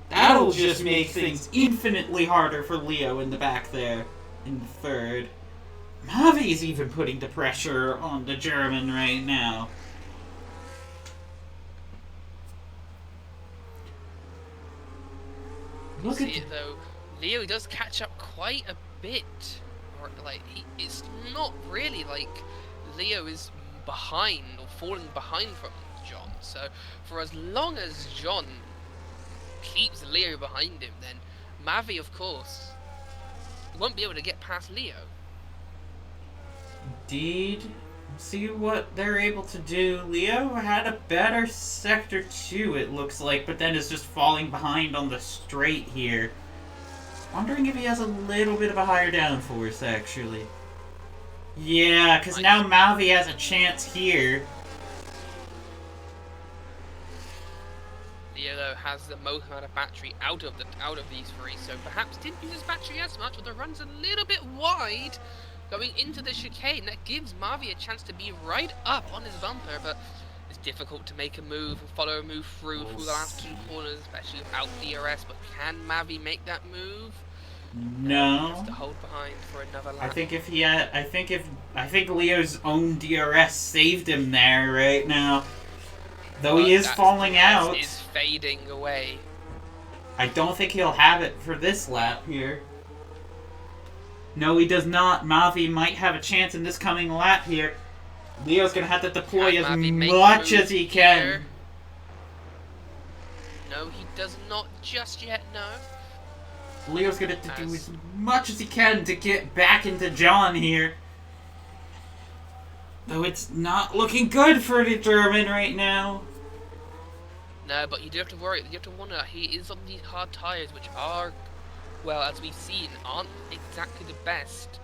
that'll just make things infinitely harder for Leo in the back there, in the third. Mavi's even putting the pressure on the German right now. Look at it though. Leo does catch up quite a bit. Or like it's not really like Leo is behind or falling behind from John. So for as long as John keeps Leo behind him, then Mavi of course won't be able to get past Leo. Indeed. See what they're able to do. Leo had a better Sector 2, it looks like, but then is just falling behind on the straight here. Wondering if he has a little bit of a higher downforce, actually. Yeah, because now Mavi has a chance here. Leo though has the most amount of battery out of these three, so perhaps didn't use his battery as much, but the run's a little bit wide going into the chicane. That gives Mavi a chance to be right up on his bumper, but it's difficult to make a move and follow a move through the last two corners, especially without DRS. But can Mavi make that move? No. Has to hold behind for another lap. I think Leo's own DRS saved him there right now. Though he is falling out. Is fading away. I don't think he'll have it for this lap here. No, he does not. Mavi might have a chance in this coming lap here. Leo's going to have to deploy as much as he can. Here? No, he does not just yet, no. Leo's gonna have to do as much as he can to get back into John here. Though it's not looking good for the German right now. No, but you do have to worry. You have to wonder. He is on these hard tires, which are, well, as we've seen, aren't exactly the best.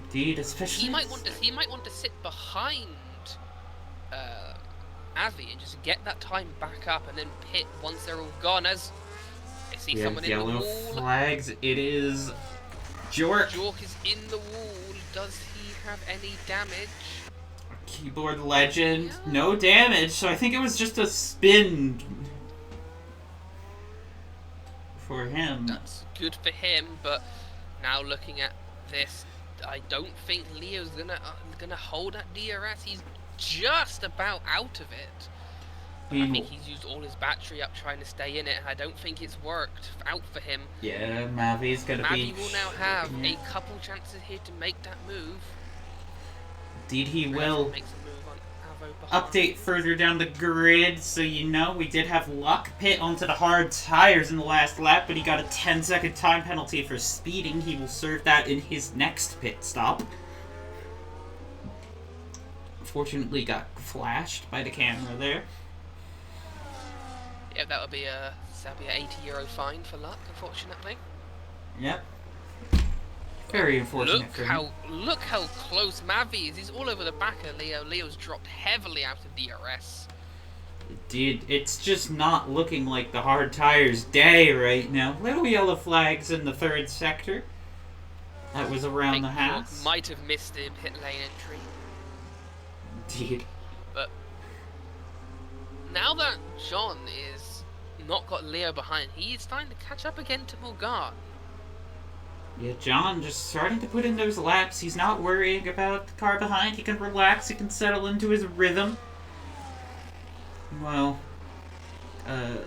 Indeed, especially He might want to sit behind Avi and just get that time back up, and then pit once they're all gone. As I see someone in the yellow wall. flags. It is Jork. Jork is in the wall. Does he have any damage? Keyboard legend. Yeah. No damage, so I think it was just a spin for him. That's good for him, but now looking at this, I don't think Leo's gonna hold that DRS. He's just about out of it. I think he's used all his battery up trying to stay in it. I don't think it's worked out for him. Yeah, Mavi's gonna be... Mavi will now have a couple chances here to make that move. Indeed he will. Update further down the grid, so you know, we did have Luck pit onto the hard tires in the last lap, but he got a 10-second time penalty for speeding. He will serve that in his next pit stop. Fortunately got flashed by the camera there. Yeah, that'll be an €80 fine for Luck, unfortunately. Yep. Very unfortunate for him. Look how close Mavi is. He's all over the back of Leo. Leo's dropped heavily out of DRS. Dude, it's just not looking like the hard tires day right now. Little yellow flags in the third sector. That was around the house. Might have missed the pit lane entry. Indeed. But now that John is not got Leo behind, he is starting to catch up again to Morgan. Yeah, John just starting to put in those laps. He's not worrying about the car behind. He can relax. He can settle into his rhythm. Well,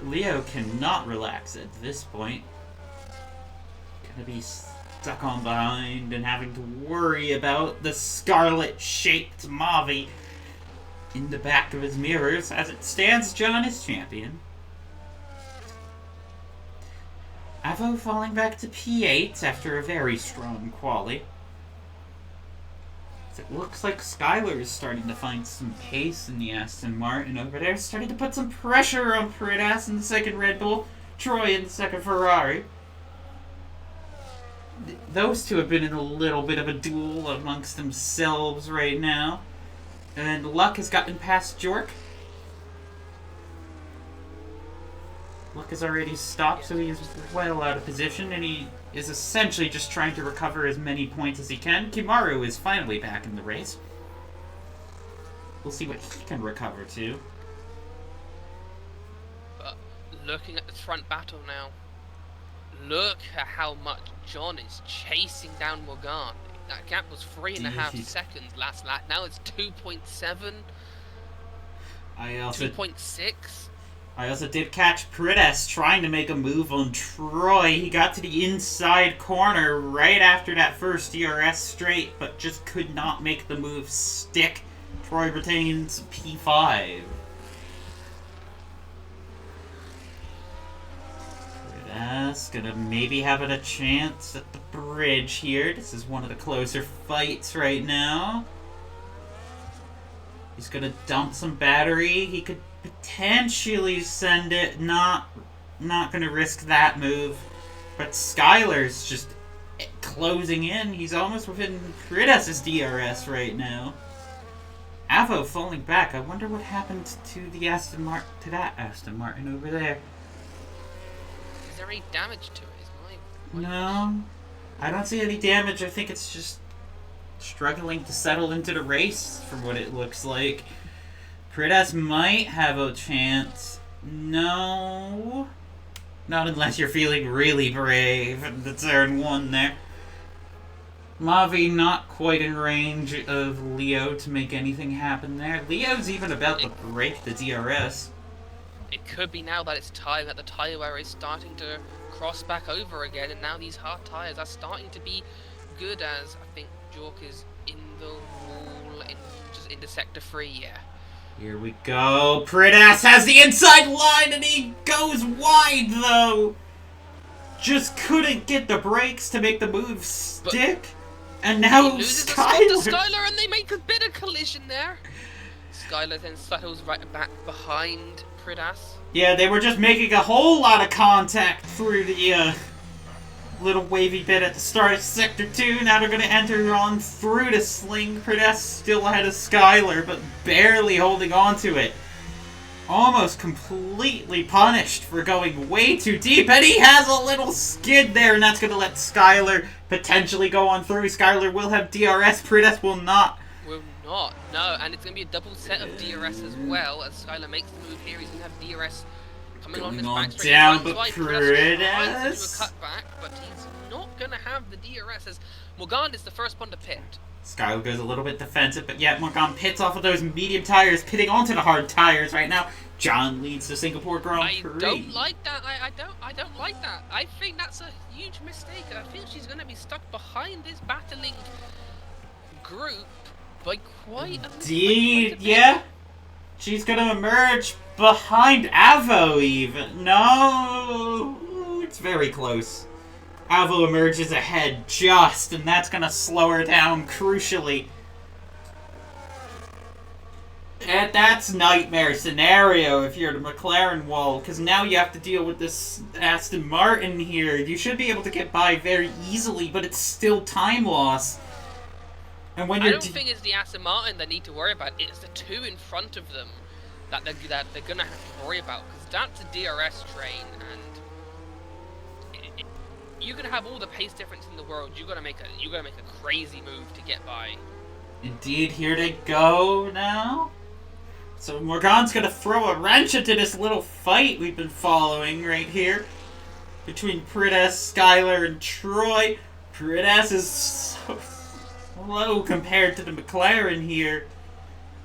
Leo cannot relax at this point. Gonna be stuck on behind and having to worry about the scarlet-shaped Mavi in the back of his mirrors. As it stands, John is champion. Avo falling back to P8 after a very strong quali. It looks like Skylar is starting to find some pace in the Aston Martin over there. Starting to put some pressure on Pridas in the second Red Bull. Troy in the second Ferrari. Those two have been in a little bit of a duel amongst themselves right now. And Luck has gotten past Jork. Luck has already stopped, so he is well out of position, and he is essentially just trying to recover as many points as he can. Kimaru is finally back in the race. We'll see what he can recover to. But looking at the front battle now, look at how much John is chasing down Morgan. That gap was 3.5 seconds last lap. Now it's 2.7. 2.6. I also did catch Pridas trying to make a move on Troy. He got to the inside corner right after that first DRS straight, but just could not make the move stick. Troy retains P5. Pridas gonna maybe have a chance at the bridge here. This is one of the closer fights right now. He's gonna dump some battery. He could potentially send it. Not gonna risk that move. But Skylar's just closing in. He's almost within Pridas' DRS right now. Avo falling back. I wonder what happened to the that Aston Martin over there. Is there any damage to it? No, I don't see any damage. I think it's just struggling to settle into the race from what it looks like. Pridas might have a chance. No. Not unless you're feeling really brave at the turn one there. Mavi not quite in range of Leo to make anything happen there. Leo's even about to break the DRS. It could be now that it's time that the tyre wear is starting to cross back over again, and now these hard tyres are starting to be good, as I think Jork is in the wall, just into sector 3, yeah. Here we go. Pridas has the inside line and he goes wide though. just couldn't get the brakes to make the move But stick. And now he loses a spot to Skylar. Skylar, and they make a bit of collision there. Skylar then settles right back behind Pridas. Yeah, they were just making a whole lot of contact through the little wavy bit at the start of Sector 2. Now they're going to enter on through the sling. Pridas still ahead of Skylar, but barely holding on to it. Almost completely punished for going way too deep, and he has a little skid there, and that's going to let Skylar potentially go on through. Skylar will have DRS, Pridas will not. Will not, no, and it's going to be a double set of DRS as well, as Skylar makes the move here. He's going to have DRS coming on his back straight. Down, but Pridas Pridas... a cutback, but he's not going to have the DRS, as Morgan is the first one to pit. Skylar goes a little bit defensive, but yet Morgan pits off of those medium tires, pitting onto the hard tires right now. John leads the Singapore Grand Prix. I don't like that. I don't like that. I think that's a huge mistake, and I think she's going to be stuck behind this battling group by quite a Indeed, yeah. She's going to emerge behind Avo even. No, it's very close. Avo emerges ahead just, and that's going to slow her down crucially. And that's nightmare scenario if you're the McLaren wall, because now you have to deal with this Aston Martin here. You should be able to get by very easily, but it's still time loss. And when I you're don't think it's the Aston Martin they need to worry about. It's the two in front of them that they're going to have to worry about, because that's a DRS train, and you're going to have all the pace difference in the world. You're going to make a crazy move to get by. Indeed, here they go now. So Morgan's going to throw a wrench into this little fight we've been following right here between Pridas, Skylar, and Troy. Pridas is so slow compared to the McLaren here.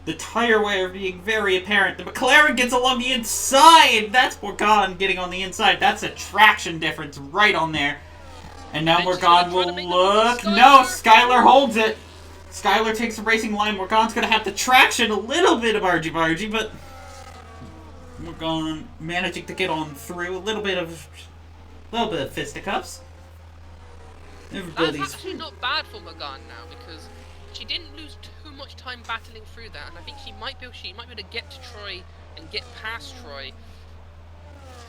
The tire wear being very apparent. The McLaren gets along the inside. That's Morgan getting on the inside. That's a traction difference right on there. And now Morgan will look. No, Skylar holds it. Skylar takes the racing line. Morgan's going to have the traction, a little bit of argy-bargy, but Morgan managing to get on through. A little bit of fisticuffs. That's actually not bad for Morgan now, because she didn't lose too much time battling through that, and I think she might be able to get to Troy and get past Troy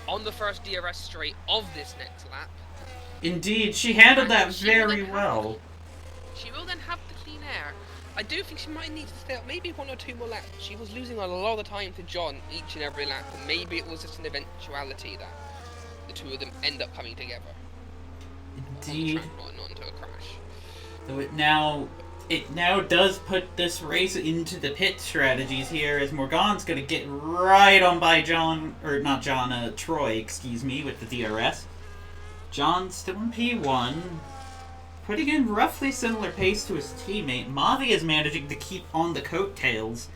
on the first DRS straight of this next lap. Indeed, she handled that very well. She will then have the clean air. I do think she might need to stay up maybe one or two more laps. She was losing a lot of time to John each and every lap, and maybe it was just an eventuality that the two of them end up coming together. Indeed. Not into a crash. So it now does put this race into the pit strategies here, as Morgan's going to get right on by Troy, excuse me, with the DRS. John's still in P1, putting in roughly similar pace to his teammate. Mavi is managing to keep on the coattails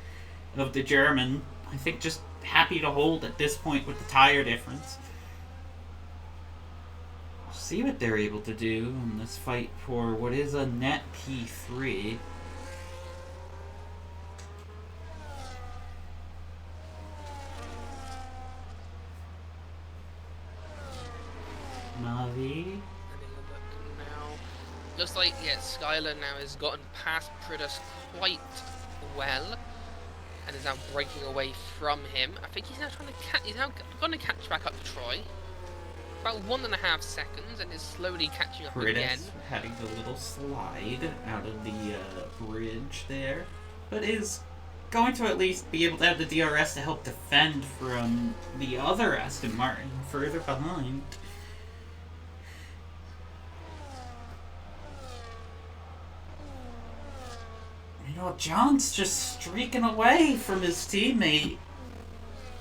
of the German. I think just happy to hold at this point with the tire difference. We'll see what they're able to do in this fight for what is a net P3. Navi. Looks like, yeah, Skylar now has gotten past Pridas quite well, and is now breaking away from him. I think he's now going to catch back up to Troy. About 1.5 seconds, and is slowly catching up Pridas again. having the little slide out of the bridge there, but is going to at least be able to have the DRS to help defend from the other Aston Martin further behind. You know, John's just streaking away from his teammate.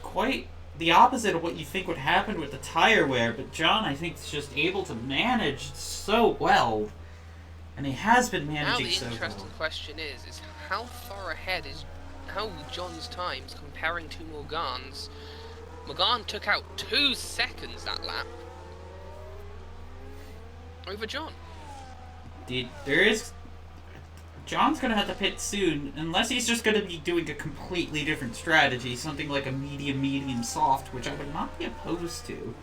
Quite the opposite of what you think would happen with the tire wear, but John, I think, is just able to manage so well. And he has been managing so well. Now the interesting question is how far ahead is John's times comparing to Morgan's? Morgan took out 2 seconds that lap over John. John's going to have to pit soon, unless he's just going to be doing a completely different strategy, something like a medium, soft, which I would not be opposed to.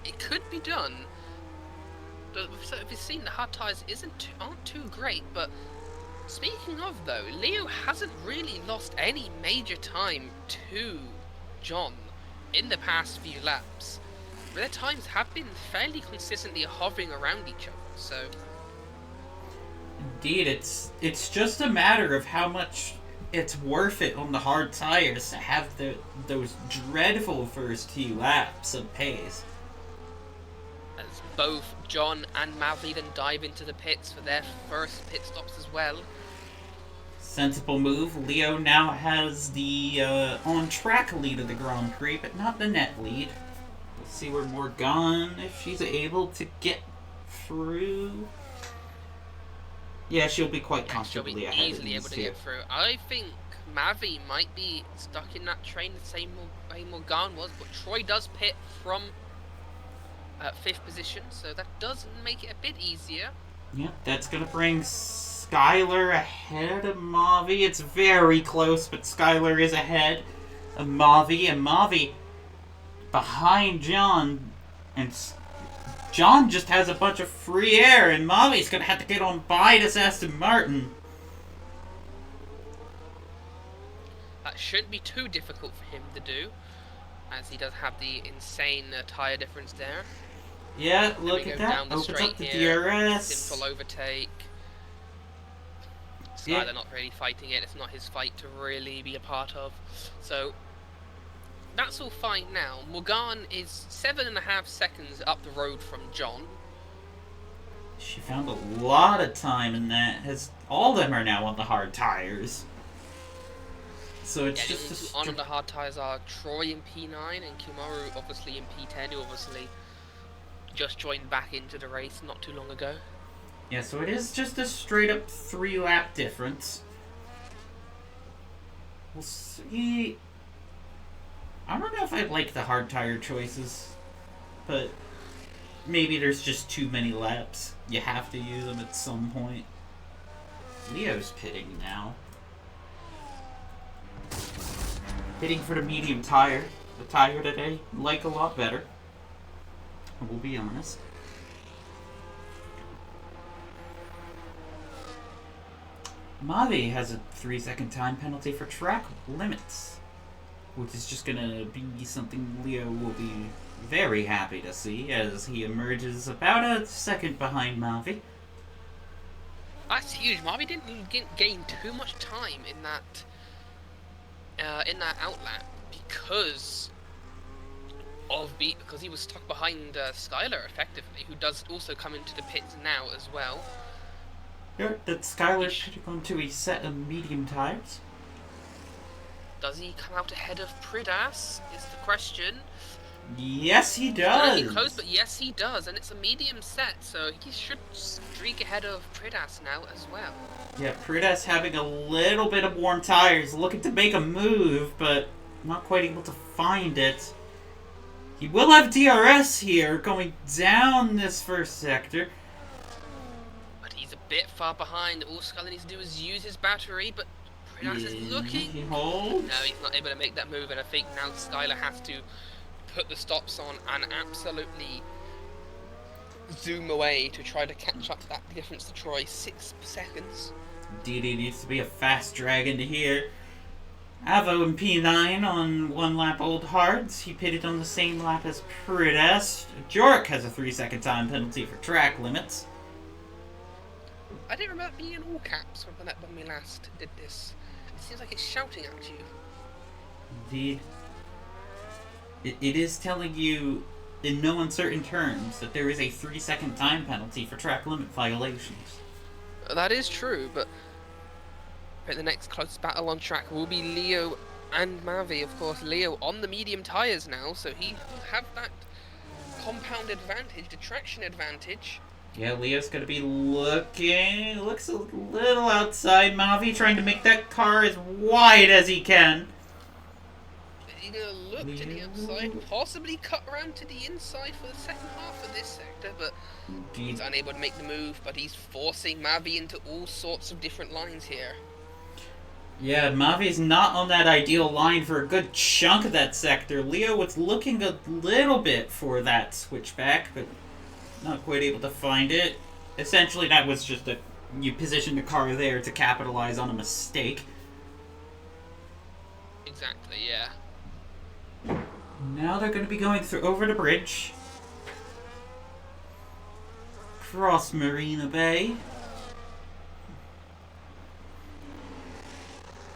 it could be done. So if you've seen, the hard tires aren't too great, but speaking of though, Leo hasn't really lost any major time to John in the past few laps. Their times have been fairly consistently hovering around each other, so... Indeed, it's just a matter of how much it's worth it on the hard tires to have those dreadful first few laps of pace. As both John and Mavi then dive into the pits for their first pit stops as well. Sensible move. Leo now has the on-track lead of the Grand Prix, but not the net lead. We'll see where Morgan, if she's able to get through. Yeah, she'll be quite comfortably ahead. She'll be easily able to get through. I think Mavi might be stuck in that train the same way Morgan was, but Troy does pit from 5th position, so that does make it a bit easier. Yep, that's going to bring Skylar ahead of Mavi. It's very close, but Skylar is ahead of Mavi, and Mavi behind John, and John just has a bunch of free air, and Mavi's going to have to get on by this Aston Martin. That shouldn't be too difficult for him to do, as he does have the insane tyre difference there. Yeah, look at that. Opens up the DRS. Simple overtake. Skylar not really fighting it. It's not his fight to really be a part of. So, that's all fine now. Morgan is 7.5 seconds up the road from John. She found a lot of time in that. All of them are now on the hard tires. So it's just on the hard tires are Troy in P9 and Kimaru obviously in P10, who obviously just joined back into the race not too long ago. Yeah, so it is just a straight up 3-lap difference. We'll see. I don't know if I like the hard tire choices, but maybe there's just too many laps. You have to use them at some point. Leo's pitting now. Pitting for the medium tire. The tire today, like a lot better. We'll be honest. Mavi has a 3-second time penalty for track limits, which is just gonna be something Leo will be very happy to see as he emerges about a second behind Mavi. That's huge. Mavi didn't gain too much time in that outlap because he was stuck behind Skylar effectively, who does also come into the pits now as well. Yeah, that Skylar should go into a set of medium tires. Does he come out ahead of Pridas is the question. Yes, he does. He's close, but yes, he does, and it's a medium set, so he should streak ahead of Pridas now as well. Yeah, Pridas having a little bit of warm tires, looking to make a move, but not quite able to find it. He will have DRS here, going down this first sector. But he's a bit far behind. All Skylar needs to do is use his battery, but Pridas is looking. He holds. No, he's not able to make that move, and I think now Skylar has to put the stops on and absolutely zoom away to try to catch up that difference to Troy. 6 seconds. DD needs to be a fast drag into here. Avo in P9 on 1 lap old hards. He pitted on the same lap as Pridas. Jork has a 3-second time penalty for track limits. I didn't remember being in all caps when we last did this. It seems like it's shouting at you. Indeed. It is telling you in no uncertain terms that there is a 3-second time penalty for track limit violations. That is true, but the next closest battle on track will be Leo and Mavi. Of course, Leo on the medium tyres now, so he will have that compound advantage, the traction advantage. Yeah, Leo's going to be looks a little outside Mavi, trying to make that car as wide as he can. He's going to look to the outside, possibly cut around to the inside for the second half of this sector, but he's unable to make the move, but he's forcing Mavi into all sorts of different lines here. Yeah, Mavi's not on that ideal line for a good chunk of that sector. Leo was looking a little bit for that switchback, but not quite able to find it. Essentially, that was just a... You positioned the car there to capitalize on a mistake. Exactly, yeah. Now they're going to be going through over the bridge. Cross Marina Bay.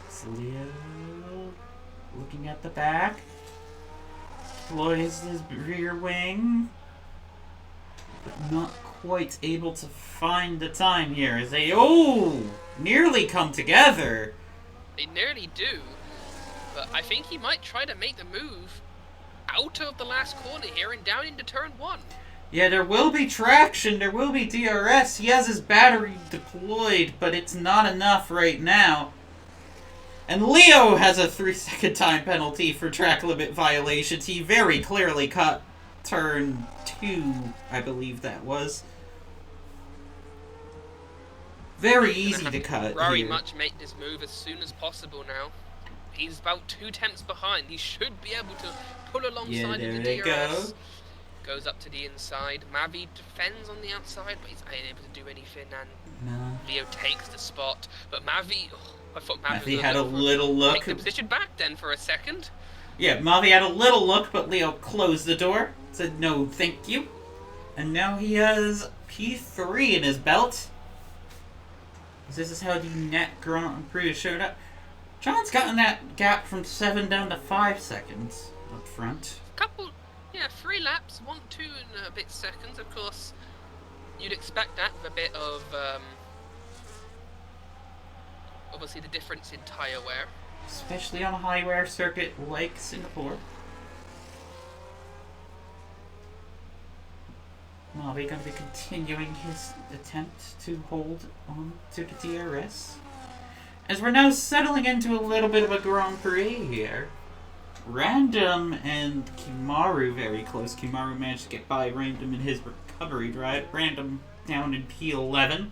It's Leo looking at the back. Deploys his rear wing. But not quite able to find the time here as they, nearly come together. They nearly do, but I think he might try to make the move out of the last corner here and down into turn 1. Yeah, there will be traction, there will be DRS. He has his battery deployed, but it's not enough right now. And Leo has a 3-second time penalty for track limit violations. He very clearly cut turn 2, I believe that was. Very easy to cut Very here. much make this move as soon as possible now. He's about 2 tenths behind. He should be able to pull alongside there of the they DRS. go. Goes up to the inside. Mavi defends on the outside, but he's unable to do anything. And No. Leo takes the spot. But Mavi, I thought Mavi was had a little look. Take the position back then for a second. Yeah, Mavi had a little look, but Leo closed the door. Said no, thank you. And now he has P3 in his belt. This is how the net Grand Prix showed up. John's gotten that gap from 7 down to 5 seconds up front. Couple, 3 laps, 1, 2 and a bit seconds. Of course, you'd expect that with a bit of, obviously the difference in tyre wear. Especially on a high wear circuit like Singapore. Mavi going to be continuing his attempt to hold on to the DRS. As we're now settling into a little bit of a Grand Prix here. Random and Kimaru very close. Kimaru managed to get by Random in his recovery drive. Random down in P11.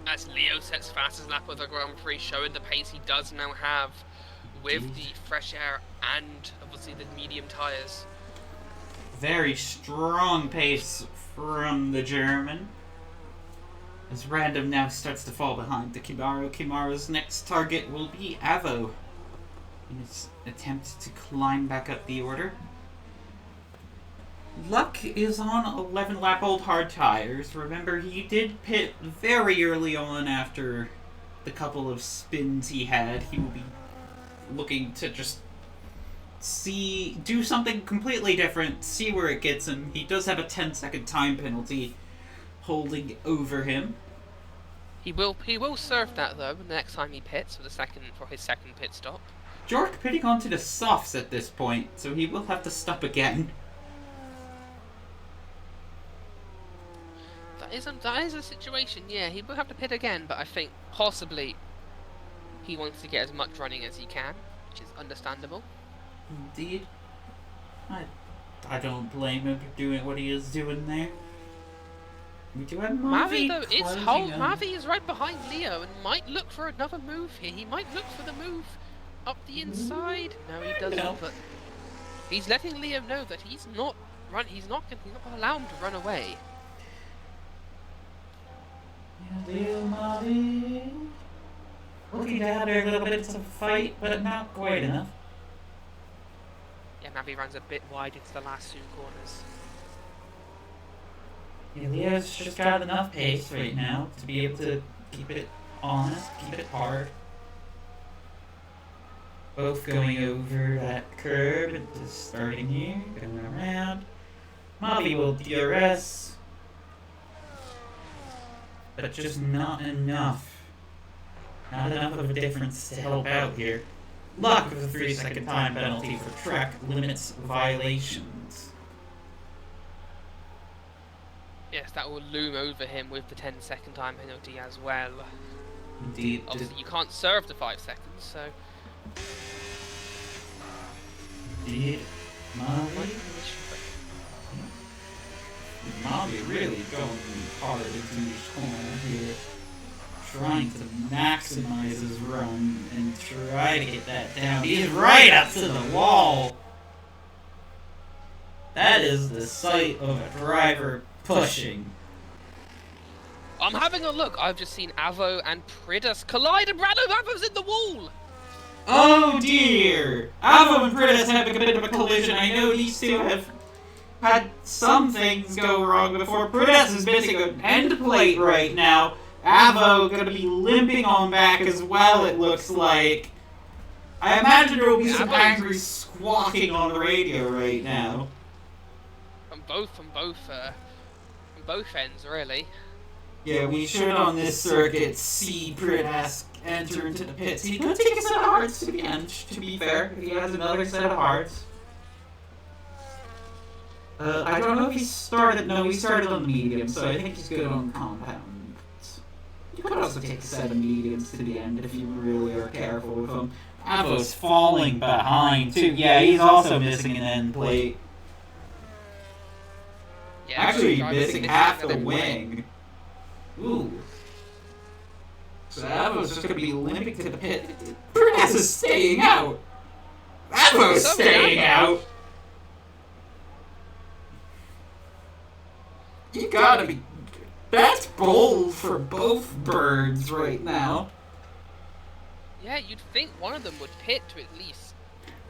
As Leo sets fastest lap of the Grand Prix, showing the pace he does now have with the fresh air and obviously the medium tyres. Very strong pace from the German. As Random now starts to fall behind the Kimaru. Kimaru's next target will be Avo in his attempt to climb back up the order. Luck is on 11-lap-old hard tires. Remember, he did pit very early on after the couple of spins he had. He will be looking to just do something completely different, see where it gets him. He does have a 10-second time penalty holding over him. He will serve that though the next time he pits for his second pit stop. Jork pitting onto the softs at this point, so he will have to stop again. That is a situation, yeah, he will have to pit again, but I think possibly he wants to get as much running as he can, which is understandable. Indeed. I don't blame him for doing what he is doing there. We do have Mavi though, Mavi is right behind Leo and might look for another move here. He might look for the move up the inside. No, he doesn't, but he's letting Leo know that he's not going to allow him to run away. Yeah, Leo Mavi looking to have a little bit of a fight, but not quite enough. Yeah, Mavi runs a bit wide into the last 2 corners. Yeah, Leo's just got enough pace right now to be able to keep it honest, keep it hard. Both going over that curb and just starting here, going around. Mavi will DRS, but just not enough. Not enough of a difference to help out here. Luck with a 3-second time penalty for track limits violations. Yes, that will loom over him with the 10-second time penalty as well. Indeed. Obviously, you can't serve the 5 seconds, so... Indeed. Mavi really going hard into each corner here. trying to maximize his run and try to get that down. He's right up to the wall. That is the sight of a driver pushing. I'm having a look. I've just seen Avo and Pridus collide, and Brando Avo's in the wall. Oh dear! Avo and Pridus having a bit of a collision. I know these two have had some things go wrong before. Pridus is missing an end plate right now. Avo gonna be limping on back as well, it looks like. I imagine there will be some angry squawking on the radio right now. From both ends, really. Yeah, we should on this circuit see Pridus enter into the pits. He could take a set of hearts to the end, to be fair, if he has another set of hearts. I don't know if he started. No, he started on the medium, so I think he's good on compound. You could also take a set of mediums to the end if you really are careful with him. Avo's falling behind, too. Yeah, he's also missing an end plate. Yeah, actually missing half the wing. Ooh. So Avo's just gonna be limping to the pit. Pridus is staying out! Avo's staying out! You gotta be... That's bold for both birds right now. Yeah, you'd think one of them would pit to at least...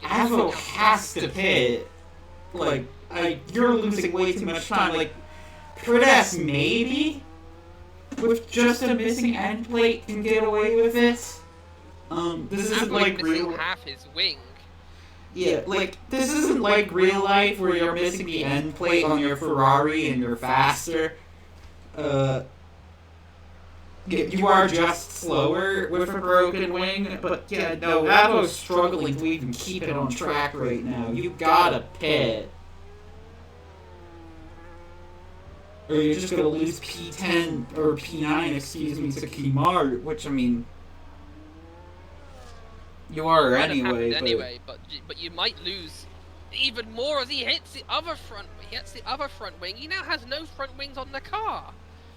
Avo has to pit. Like, you're losing way too much time. Like, Pridus maybe? With just a missing end plate can get away with it. This isn't like real... half his wing. Yeah, like, this isn't like real life where you're missing the end plate on your Ferrari and you're faster. You are just slower with a broken wing, but yeah, no, Avo's struggling to even keep it on track right now. You gotta pit. Or you're just gonna lose P10, or P9, excuse me, to Kimaru, which, I mean... You are anyway, but you might lose even more as he hits the other front wing. He now has no front wings on the car.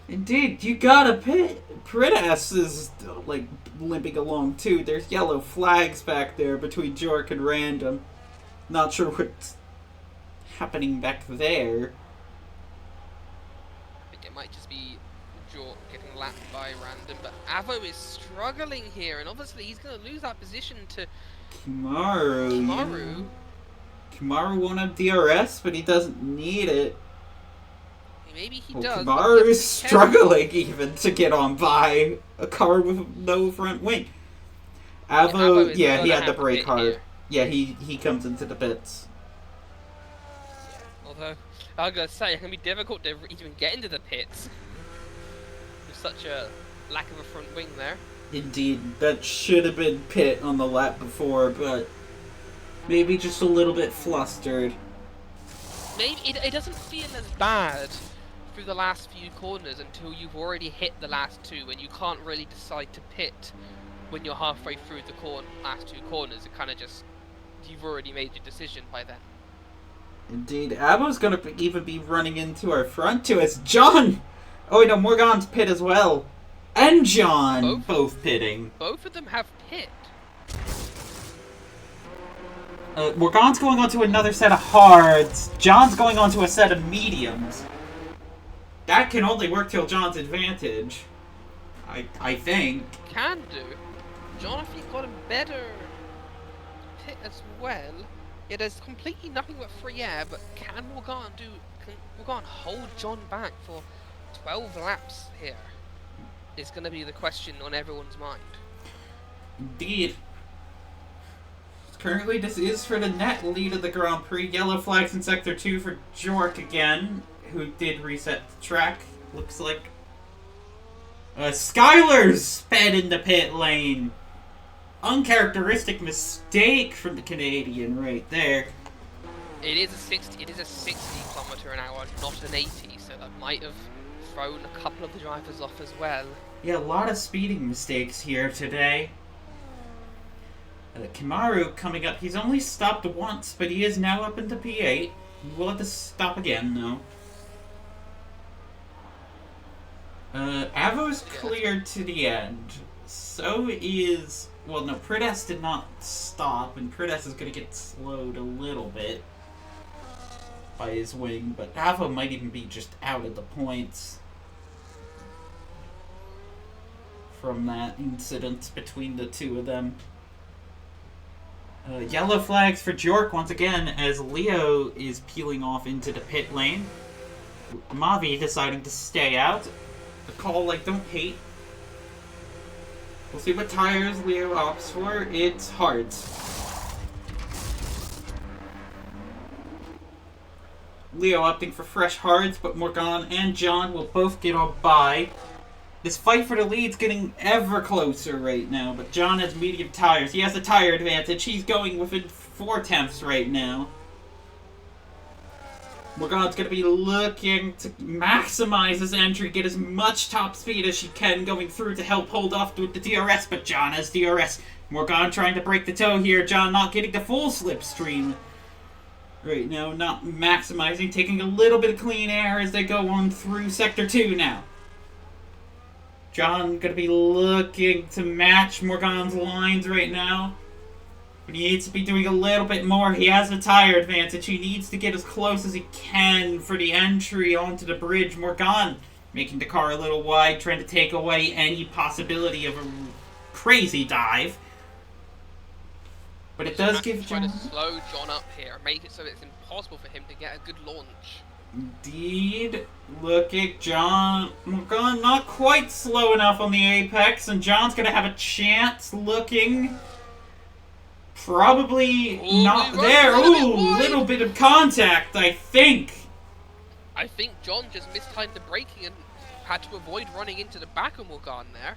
Indeed, you gotta pit. Pridus is, like, limping along, too. There's yellow flags back there between Jork and Random. Not sure what's happening back there. I think it might just be Jork getting lapped by Random, but Avo is struggling here, and obviously he's going to lose that position to Kimaru. Yeah. Kimaru won't have DRS, but he doesn't need it. Maybe he does. Kimaru is struggling even to get on by a car with no front wing. Avo, yeah, he had to brake hard. Yeah, he comes into the pits. Yeah, although, I was going to say, it can be difficult to even get into the pits with such a lack of a front wing there. Indeed, that should have been pit on the lap before, but maybe just a little bit flustered. Maybe it doesn't feel as bad through the last few corners until you've already hit the last two, and you can't really decide to pit when you're halfway through the last two corners. It kind of just, you've already made your decision by then. Indeed, Avo's gonna even be running into our front two as John! Oh wait, no, Morgan's pit as well. And John! Both pitting. Both of them have pit. Morgan's going on to another set of hards. John's going on to a set of mediums. That can only work till John's advantage. I think. Can do. John, if you've got a better pit as well, yeah, there's completely nothing but free air, but can Morgan hold John back for 12 laps here? Is going to be the question on everyone's mind. Indeed. Currently, this is for the net lead of the Grand Prix. Yellow flags in Sector 2 for Jork again, who did reset the track, looks like. Skylar's sped in the pit lane. Uncharacteristic mistake from the Canadian right there. It is a 60 km/h, not an 80, so that might have thrown a couple of the drivers off as well. Yeah, a lot of speeding mistakes here today. Kimaru coming up. He's only stopped once, but he is now up into P8. He will have to stop again, though. Avo's cleared to the end. So is... Well, no, Prides did not stop, and Prides is going to get slowed a little bit by his wing, but Avo might even be just out of the points from that incident between the two of them. Yellow flags for Jork once again as Leo is peeling off into the pit lane. Mavi deciding to stay out. A call I don't hate. We'll see what tires Leo opts for. It's hards. Leo opting for fresh hards, but Morgan and John will both get a bye. This fight for the lead's getting ever closer right now, but John has medium tires. He has a tire advantage. He's going within 4/10 right now. Morgan's going to be looking to maximize his entry, get as much top speed as she can going through to help hold off with the DRS, but John has DRS. Morgan trying to break the toe here. John not getting the full slipstream right now, not maximizing, taking a little bit of clean air as they go on through Sector 2 now. John going to be looking to match Morgan's lines right now. But he needs to be doing a little bit more. He has a tire advantage. He needs to get as close as he can for the entry onto the bridge. Morgan making the car a little wide, trying to take away any possibility of a crazy dive. But it does give John... Trying to slow John up here, make it so it's impossible for him to get a good launch. Indeed. Look at John. Morgan not quite slow enough on the apex, and John's going to have a chance looking... Probably not there. Ooh, little bit of contact, I think. I think John just mistimed the braking and had to avoid running into the back of Morgan there.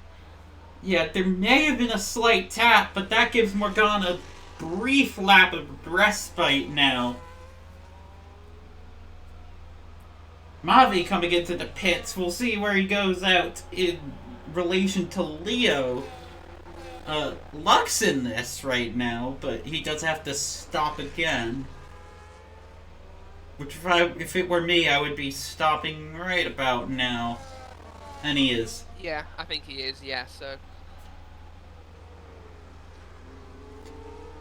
Yeah, there may have been a slight tap, but that gives Morgan a brief lap of respite now. Mavi coming into the pits. We'll see where he goes out in relation to Leo. Luck's in this right now, but he does have to stop again. Which, if it were me, I would be stopping right about now. And he is. Yeah, I think he is, yeah, so...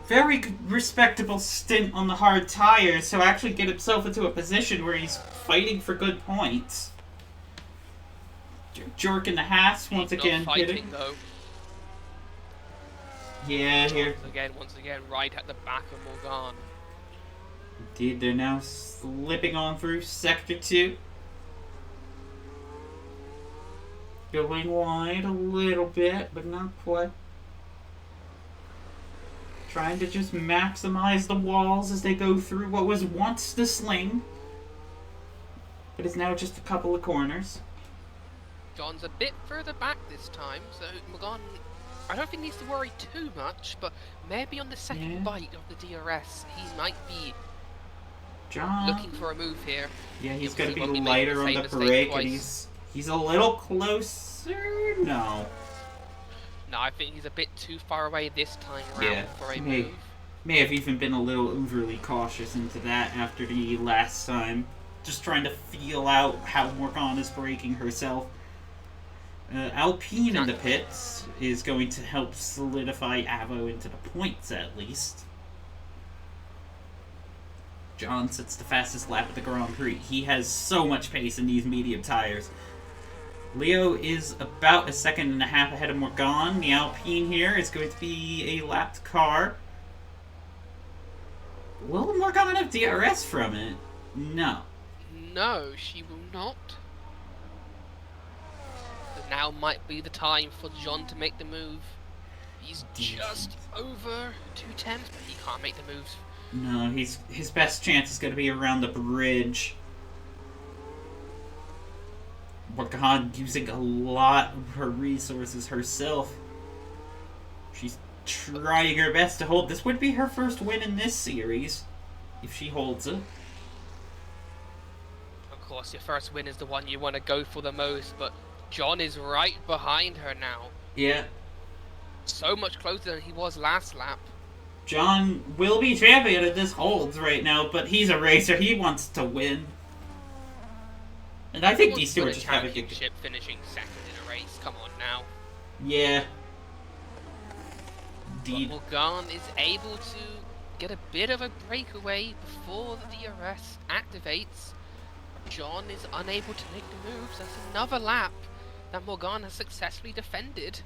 Very respectable stint on the hard tires to actually get himself into a position where he's fighting for good points. Jork in the Haas once again hitting. Though. Yeah, here. Once again, right at the back of Morgan. Indeed, they're now slipping on through Sector 2. Going wide a little bit, but not quite. Trying to just maximize the walls as they go through what was once the sling, but is now just a couple of corners. John's a bit further back this time, so Morgan, I don't think he needs to worry too much, but maybe on the second bite of the DRS, he might be looking for a move here. Yeah, he's going to be lighter on the brake, and he's a little closer? No. No, I think he's a bit too far away this time around for a move. May have even been a little overly cautious into that after the last time. Just trying to feel out how Morgan is braking herself. Alpine in the pits is going to help solidify Avo into the points at least. John sits the fastest lap at the Grand Prix. He has so much pace in these medium tires. Leo is about a second and a half ahead of Morgan. The Alpine here is going to be a lapped car. Will Morgan have DRS from it? No. No, she will not. So now might be the time for John to make the move. He's just over 2/10, but he can't make the moves. No, his best chance is going to be around the bridge. Morgan using a lot of her resources herself. She's trying her best to hold. This would be her first win in this series, if she holds it. Of course, your first win is the one you want to go for the most, but John is right behind her now. Yeah. So much closer than he was last lap. John will be champion if this holds right now, but he's a racer. He wants to win. And I think Who these wants two to are win a just having a... championship finishing second in a race? Come on now. Yeah. But Indeed. Morgan is able to get a bit of a breakaway before the DRS activates. John is unable to make the moves. That's another lap that Morgan has successfully defended.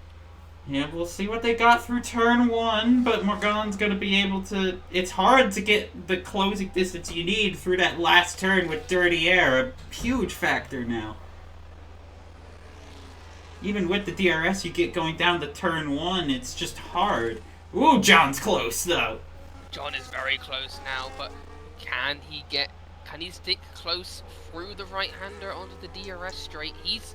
Yeah, we'll see what they got through turn 1, but Morgan's going to be able to... It's hard to get the closing distance you need through that last turn with dirty air. A huge factor now. Even with the DRS you get going down to turn 1, it's just hard. Ooh, John's close, though. John is very close now, but can he stick close through the right-hander onto the DRS straight? He's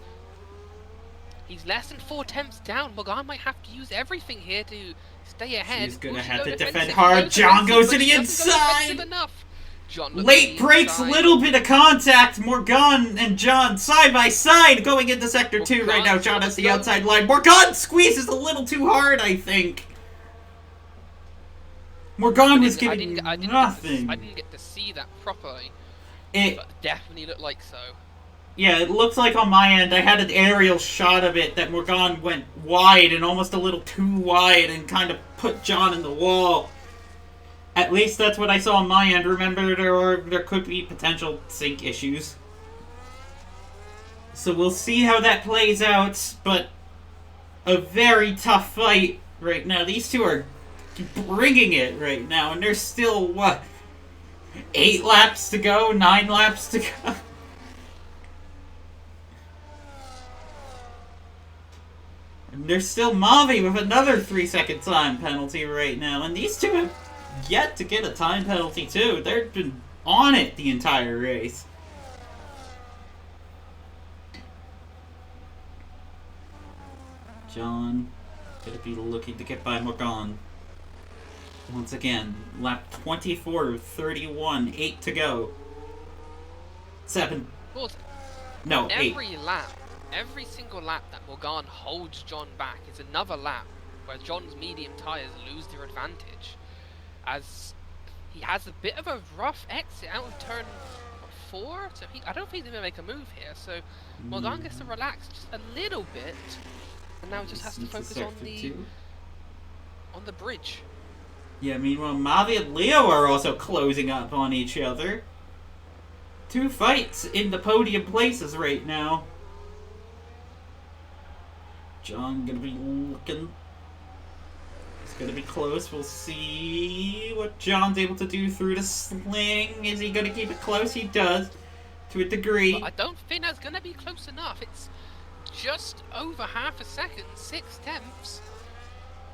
less than 4 attempts down. Morgan might have to use everything here to stay ahead. He's gonna Will she have go to defensive? defend He hard. John defensive, goes but to the she doesn't go defensive inside. enough. John looks Late to the breaks, inside. little bit of contact. Morgan and John side by side going into sector 2 right now. John has the outside line. Morgan squeezes a little too hard, I think. Morgan was giving nothing. I didn't get to see that properly. It But definitely looked like so. Yeah, it looks like on my end I had an aerial shot of it that Morgan went wide and almost a little too wide and kind of put John in the wall. At least that's what I saw on my end. Remember, there could be potential sync issues. So we'll see how that plays out, but a very tough fight right now. These two are bringing it right now, and there's still, what, 8 laps to go? 9 laps to go? And there's still Mavi with another 3-second time penalty right now, and these two have yet to get a time penalty too. They've been on it the entire race. John gonna be looking to get by Morgan. Once again, lap 24, 31, 8 to go. 7. Well, No, 8. Every single lap that Morgan holds John back is another lap where John's medium tyres lose their advantage. As he has a bit of a rough exit out of turn 4, so I don't think they're going to make a move here. So Morgan gets to relax just a little bit, and now just has to focus on the bridge. Yeah, meanwhile, Mavi and Leo are also closing up on each other. 2 fights in the podium places right now. John gonna be looking. It's gonna be close. We'll see what John's able to do through the sling. Is he gonna keep it close? He does, to a degree. But I don't think that's gonna be close enough. It's just over half a second, 6/10.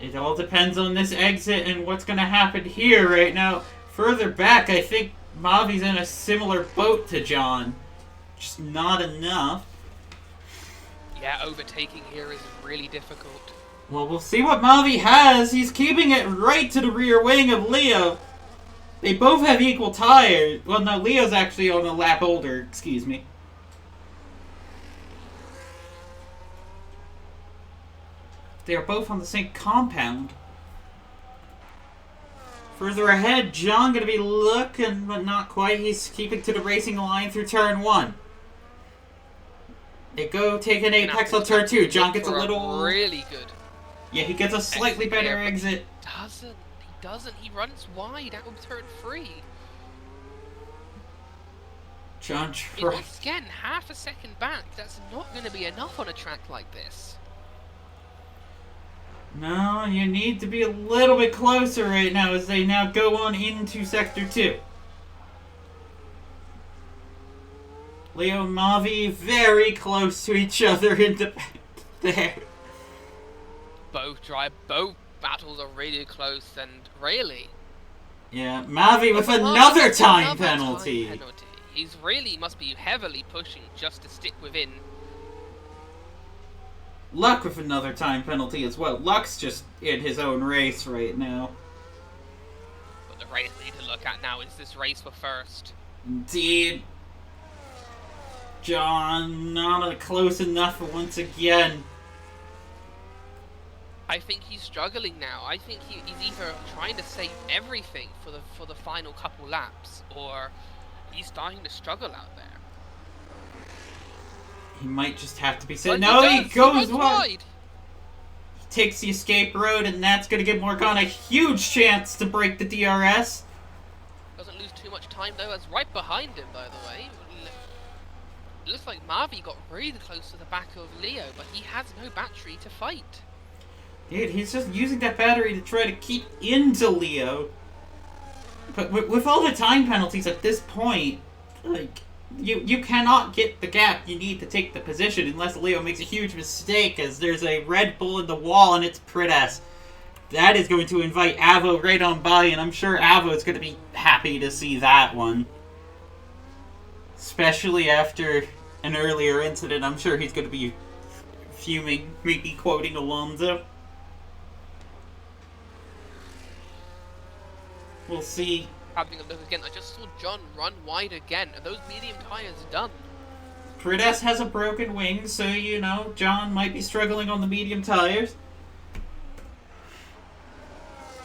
It all depends on this exit and what's gonna happen here right now. Further back, I think Mavi's in a similar boat to John. Just not enough. Yeah, overtaking here is really difficult. Well, we'll see what Mavi has. He's keeping it right to the rear wing of Leo. They both have equal tires. Well, no, Leo's actually on a lap older, excuse me. They are both on the same compound. Further ahead, John gonna be looking, but not quite. He's keeping to the racing line through turn 1. They go take an apex on turn 2. John gets a little... really good. Yeah, he gets a slightly better exit. He doesn't. He runs wide out of turn 3. John Once again, half a second back. That's not going to be enough on a track like this. No, you need to be a little bit closer right now as they now go on into Sector 2. Leo and Mavi very close to each other in the back there. Both battles are really close and really. Yeah, Mavi with another time penalty. He's really must be heavily pushing just to stick within. Luck with another time penalty as well. Luck's just in his own race right now. But the race we need to look at now is this race for first. Indeed. John not close enough once again. I think he's struggling now. I think he's either trying to save everything for the final couple laps, or he's starting to struggle out there. He might just have to be said. But No, he does. goes He wide. He takes the escape road, and that's going to give Morgan a huge chance to break the DRS. Doesn't lose too much time though, as right behind him, by the way. It looks like Marvy got really close to the back of Leo, but he has no battery to fight. Dude, he's just using that battery to try to keep into Leo. But with all the time penalties at this point, like, you cannot get the gap you need to take the position unless Leo makes a huge mistake, as there's a Red Bull in the wall and it's Pridas. That is going to invite Avo right on by, and I'm sure Avo is going to be happy to see that one. Especially after an earlier incident, I'm sure he's going to be fuming, maybe quoting Alonso. We'll see. Having a look again, I just saw John run wide again. Are those medium tyres done? Pridas has a broken wing, so, you know, John might be struggling on the medium tires.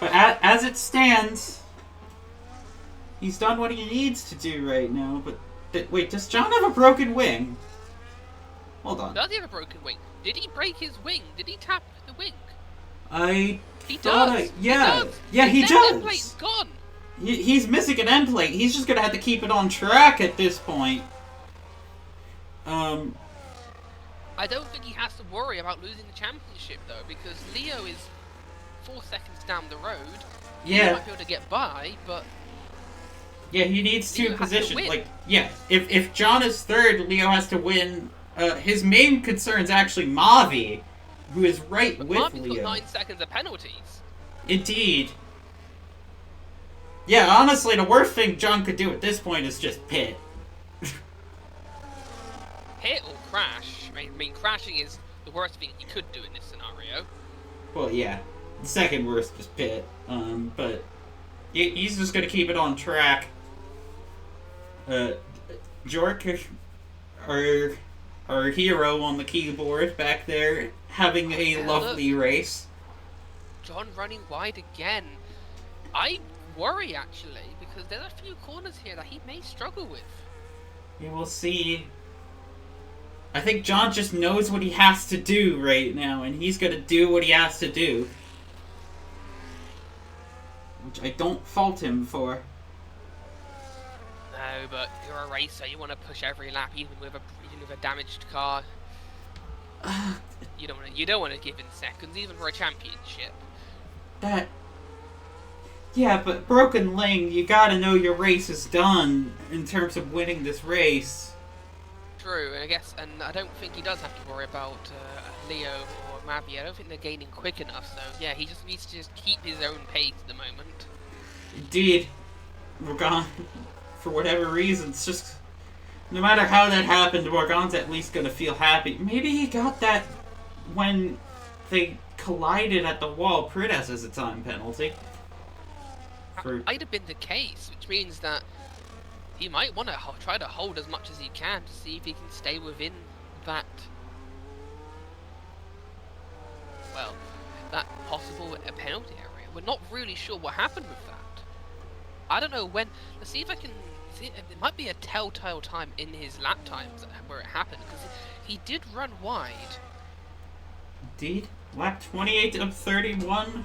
But as it stands, he's done what he needs to do right now. But wait, does John have a broken wing? Hold on. Does he have a broken wing? Did he break his wing? Did he tap the wing? He does. Yeah. He does. Yeah, he His does. end plate's gone. He's missing an end plate. He's just gonna have to keep it on track at this point. I don't think he has to worry about losing the championship though, because Leo is 4 seconds down the road. Yeah. He might be able to get by, but yeah, he needs two Leo has to positions. win. Like, yeah, if John is third, Leo has to win. His main concern is actually Mavi, who is right but with Marvin's Leo. got 9 seconds of penalties. Indeed. Yeah, honestly, the worst thing John could do at this point is just pit. Hit or crash. I mean, crashing is the worst thing he could do in this scenario. Well, yeah. The second worst is pit. But he's just gonna keep it on track. Jork, our hero on the keyboard back there, having a lovely race. John running wide again. I worry actually, because there's a few corners here that he may struggle with. You will see. I think John just knows what he has to do right now, and he's gonna do what he has to do. Which I don't fault him for. No, but you're a racer, you want to push every lap, even with a damaged car. You don't want to give in seconds, even for a championship. Yeah, but broken Ling, you gotta know your race is done in terms of winning this race. True, and I don't think he does have to worry about Leo or Mavi. I don't think they're gaining quick enough, so yeah, he just needs to just keep his own pace at the moment. Indeed. Morgan, for whatever reason, it's just, no matter how that happened, Morgan's at least gonna feel happy. Maybe he got that when they collided at the wall. Pridas as a time penalty. That might have been the case, which means that he might want to try to hold as much as he can to see if he can stay within that, well, that possible penalty area. We're not really sure what happened with that. I don't know when. Let's see if I can see. It might be a telltale time in his lap times where it happened, because he did run wide. Indeed. Lap 28 of 31.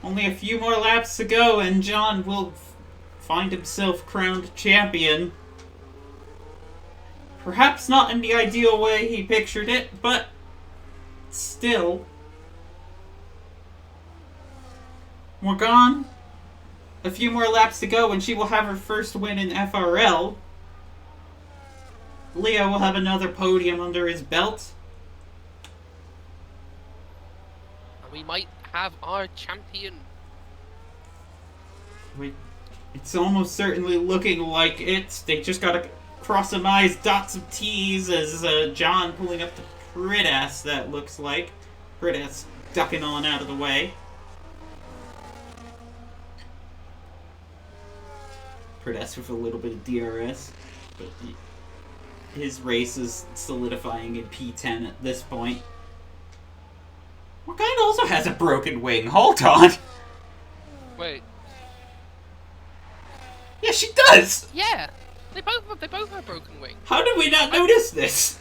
Only a few more laps to go, and John will find himself crowned champion. Perhaps not in the ideal way he pictured it, but still. Morgan, a few more laps to go, and she will have her first win in FRL. Leo will have another podium under his belt. And we might have our champion. It's almost certainly looking like it. They just gotta cross some I's, dot some T's, as John pulling up the Pridas, that looks like. Pridas ducking on out of the way. Pridas with a little bit of DRS, but his race is solidifying in P10 at this point. Morgan also has a broken wing. Hold on. Wait. Yeah, she does. Yeah. They both have broken wing. How did we not notice this?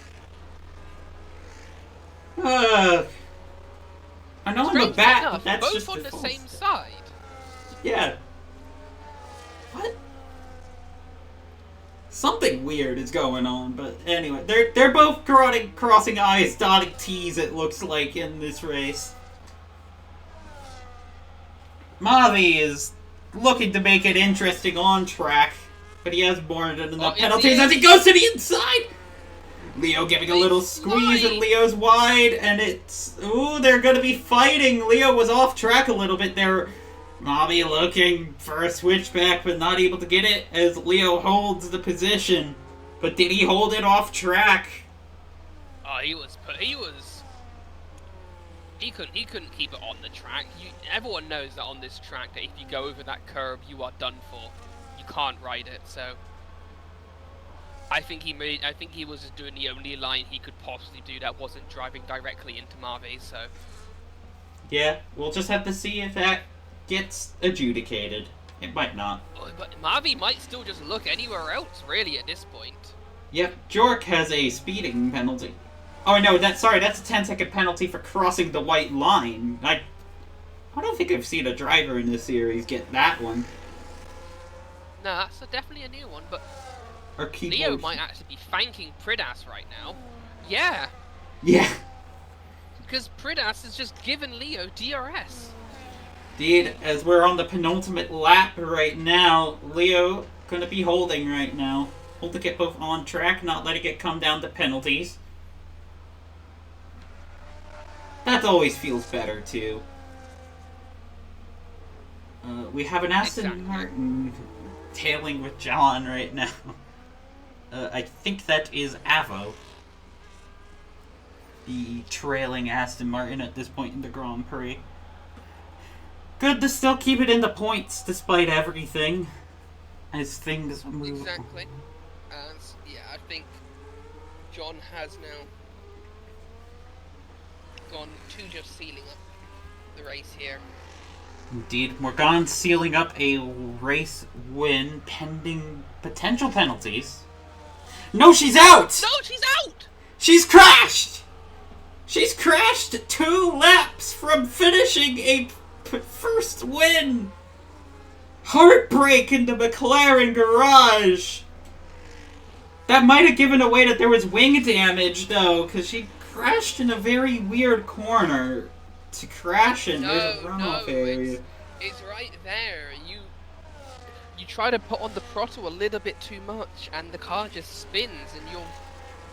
I know on the Strangely back, enough, that's both just on the default. same side. Yeah. What? Something weird is going on, but anyway, they're both crossing I's, dotting T's. It looks like in this race. Mavi is looking to make it interesting on track, but he has more than enough penalties as he goes to the inside. Leo giving a little squeeze, and Leo's wide, and it's... Ooh, they're going to be fighting. Leo was off track a little bit there. Mavi looking for a switchback, but not able to get it as Leo holds the position. But did he hold it off track? Oh, he couldn't keep it on the track. Everyone knows that on this track that if you go over that curb, you are done for. You can't ride it, so... I think he was just doing the only line he could possibly do that wasn't driving directly into Mavi, so... Yeah, we'll just have to see if that gets adjudicated. It might not. But Mavi might still just look anywhere else, really, at this point. Yep, Jork has a speeding penalty. Oh no, that's a 10-second penalty for crossing the white line. I don't think I've seen a driver in this series get that one. No, that's definitely a new one, but... Or Leo might actually be thanking Pridas right now. Yeah. Yeah. Because Pridas has just given Leo DRS. Indeed, as we're on the penultimate lap right now, Leo gonna be holding right now. Holding it both on track, not letting it come down to penalties. That always feels better, too. We have an Aston Martin tailing with John right now. I think that is Avo. The trailing Aston Martin at this point in the Grand Prix. Good to still keep it in the points despite everything. As things move. Exactly. And yeah, I think John has now gone to just sealing up the race here. Indeed, Morgan sealing up a race win pending potential penalties. No, she's out! No, she's out! She's crashed! She's crashed 2 laps from finishing a first win! Heartbreak in the McLaren garage! That might have given away that there was wing damage, though, because she crashed in a very weird corner to crash in. There's a runoff area. It's right there. You try to put on the throttle a little bit too much, and the car just spins, and you're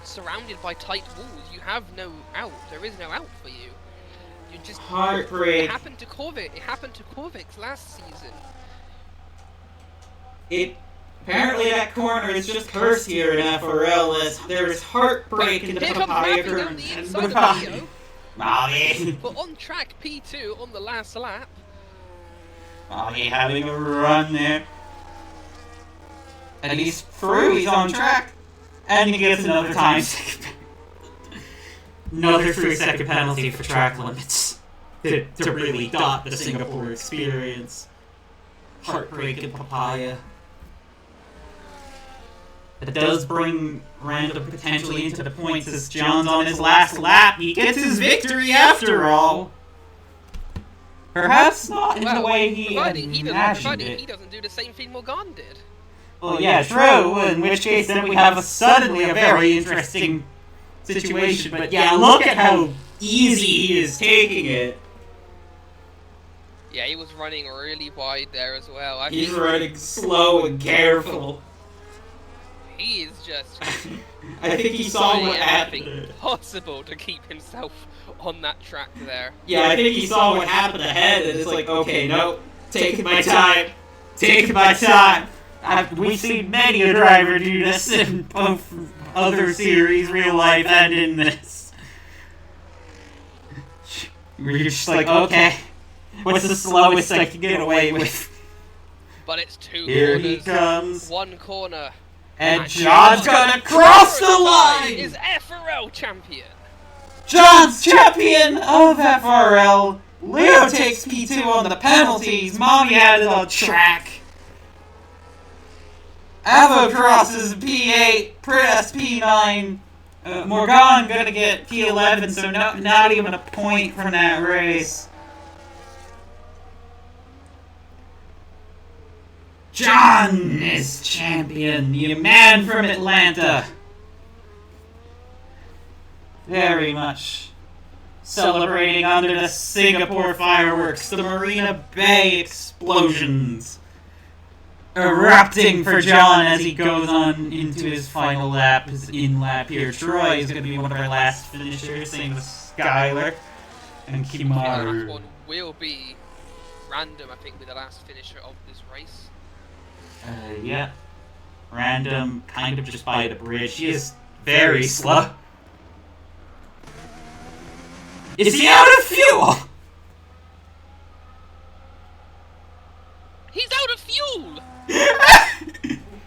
surrounded by tight walls. You have no out. There is no out for you. You just heartbreak. It happened to Corvic. It happened to Corvic's last season. Apparently that corner is just cursed here in FRL as there is heartbreak in the papaya current. Mavi. But on track P2 on the last lap. Mavi having a run there. And he's through, he's on track. And he gets another time. Another 3-second penalty for track limits. To really dot the Singapore experience. Heartbreak in papaya. It does bring Random potentially into the points as John's on his last lap. He gets his victory after all. Perhaps not in the way he imagined it. He doesn't do the same thing Morgan did. Well, yeah, true. In which case, then we have suddenly a very interesting situation. But yeah, look at how easy he is taking it. Yeah, he was running really wide there as well. He's running slow and careful. He is just... I think he saw what happened. Impossible to keep himself on that track there. Yeah, I think he saw what happened ahead, and it's like, okay, no, taking my time, taking my time. We've seen many a driver do this in both other series, real life, and in this. You're just like, okay, what's the slowest I can get away with? But it's 2 corners. Here he comes. 1 corner. And John's gonna cross the line! Is FRL champion. John's champion of FRL. Leo takes P2 on the penalties. Mommy had it on track. Avo crosses P8, Press P9. Morgan gonna get P11, so not even a point from that race. John is champion, the man from Atlanta. Very much celebrating under the Singapore fireworks, the Marina Bay explosions erupting for John as he goes on into his final lap, his in-lap here. Troy is going to be one of our last finishers, same with Skylar and The Kimaru. last one will be Random, I think, with the last finisher of this race. Yeah. Random, kind of just by the bridge. He is very slow. Is he out of fuel? He's out of fuel!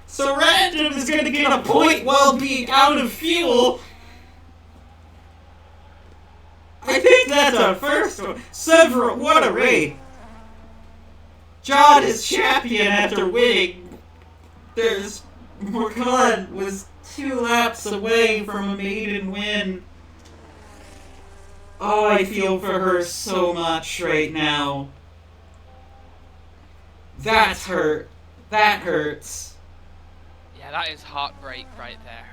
So Random is going to get a point while being out of fuel. I think that's our first one. Several, what a race. John is champion after winning. There's Morgan was 2 laps away from a maiden win. Oh, I feel for her so much right now. That's hurt. That hurts. Yeah, that is heartbreak right there.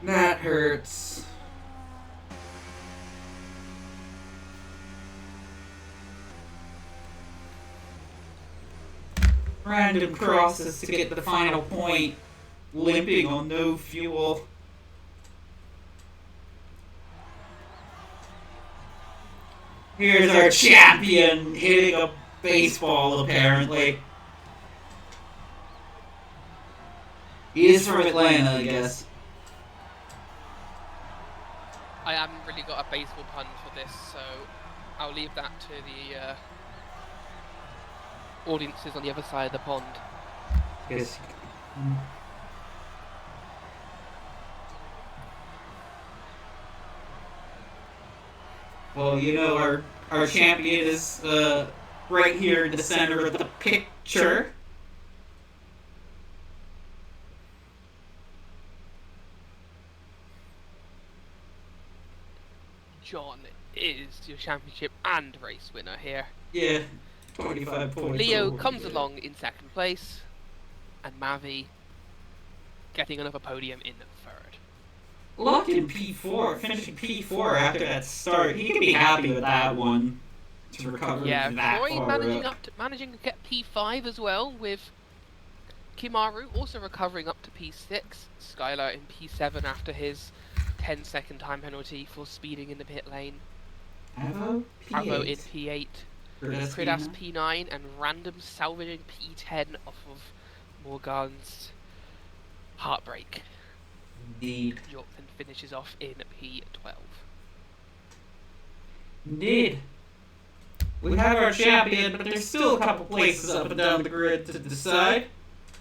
That hurts. Random crosses to get the final point, limping on no fuel. Here's our champion hitting a baseball, apparently. He is from Atlanta, I guess. I haven't really got a baseball pun for this, so I'll leave that to the audiences on the other side of the pond. Yes. Well, you know, our champion is right here in the center of the picture. John is your championship and race winner here. Yeah, 25 points. Leo comes along in second place, and Mavi getting another podium in third. Luck in P4, finishing P4 after that start. He can be happy with that one to recover Yeah, that Troy far managing to get P5 as well, with Kimaru also recovering up to P6. Skylar in P7 after his 10-second time penalty for speeding in the pit lane. Avo Avo in P8. P8. Pridas P9 and Random salvaging P10 off of Morgan's heartbreak. Indeed. Yorkton finishes off in P12. Indeed. We have our champion, but there's still a couple places up and down the grid to decide.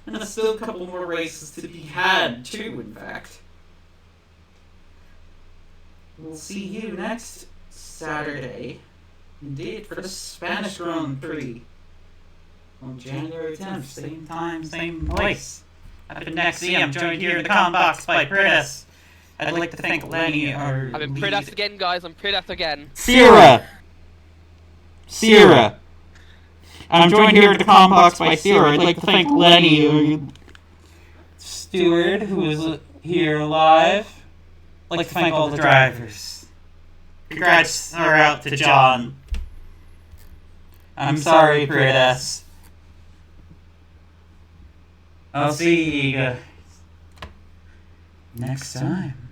And there's still a couple more races to be had, too, in fact. We'll see you next Saturday, indeed, for the Spanish Grand Prix. On January 10th, same time, same place. I've been Nexi, I'm joined here in the comm box by Pridas. I'd like to thank Lenny, our I'm in Pridas again, guys. I'm Pridas again. Sierra! And I'm joined here at the comm box by Sierra. I'd like to thank Lenny, our steward, who is here live. I'd like to thank all the drivers. Congrats are out to John. I'm sorry, Pridas. I'll see you next time.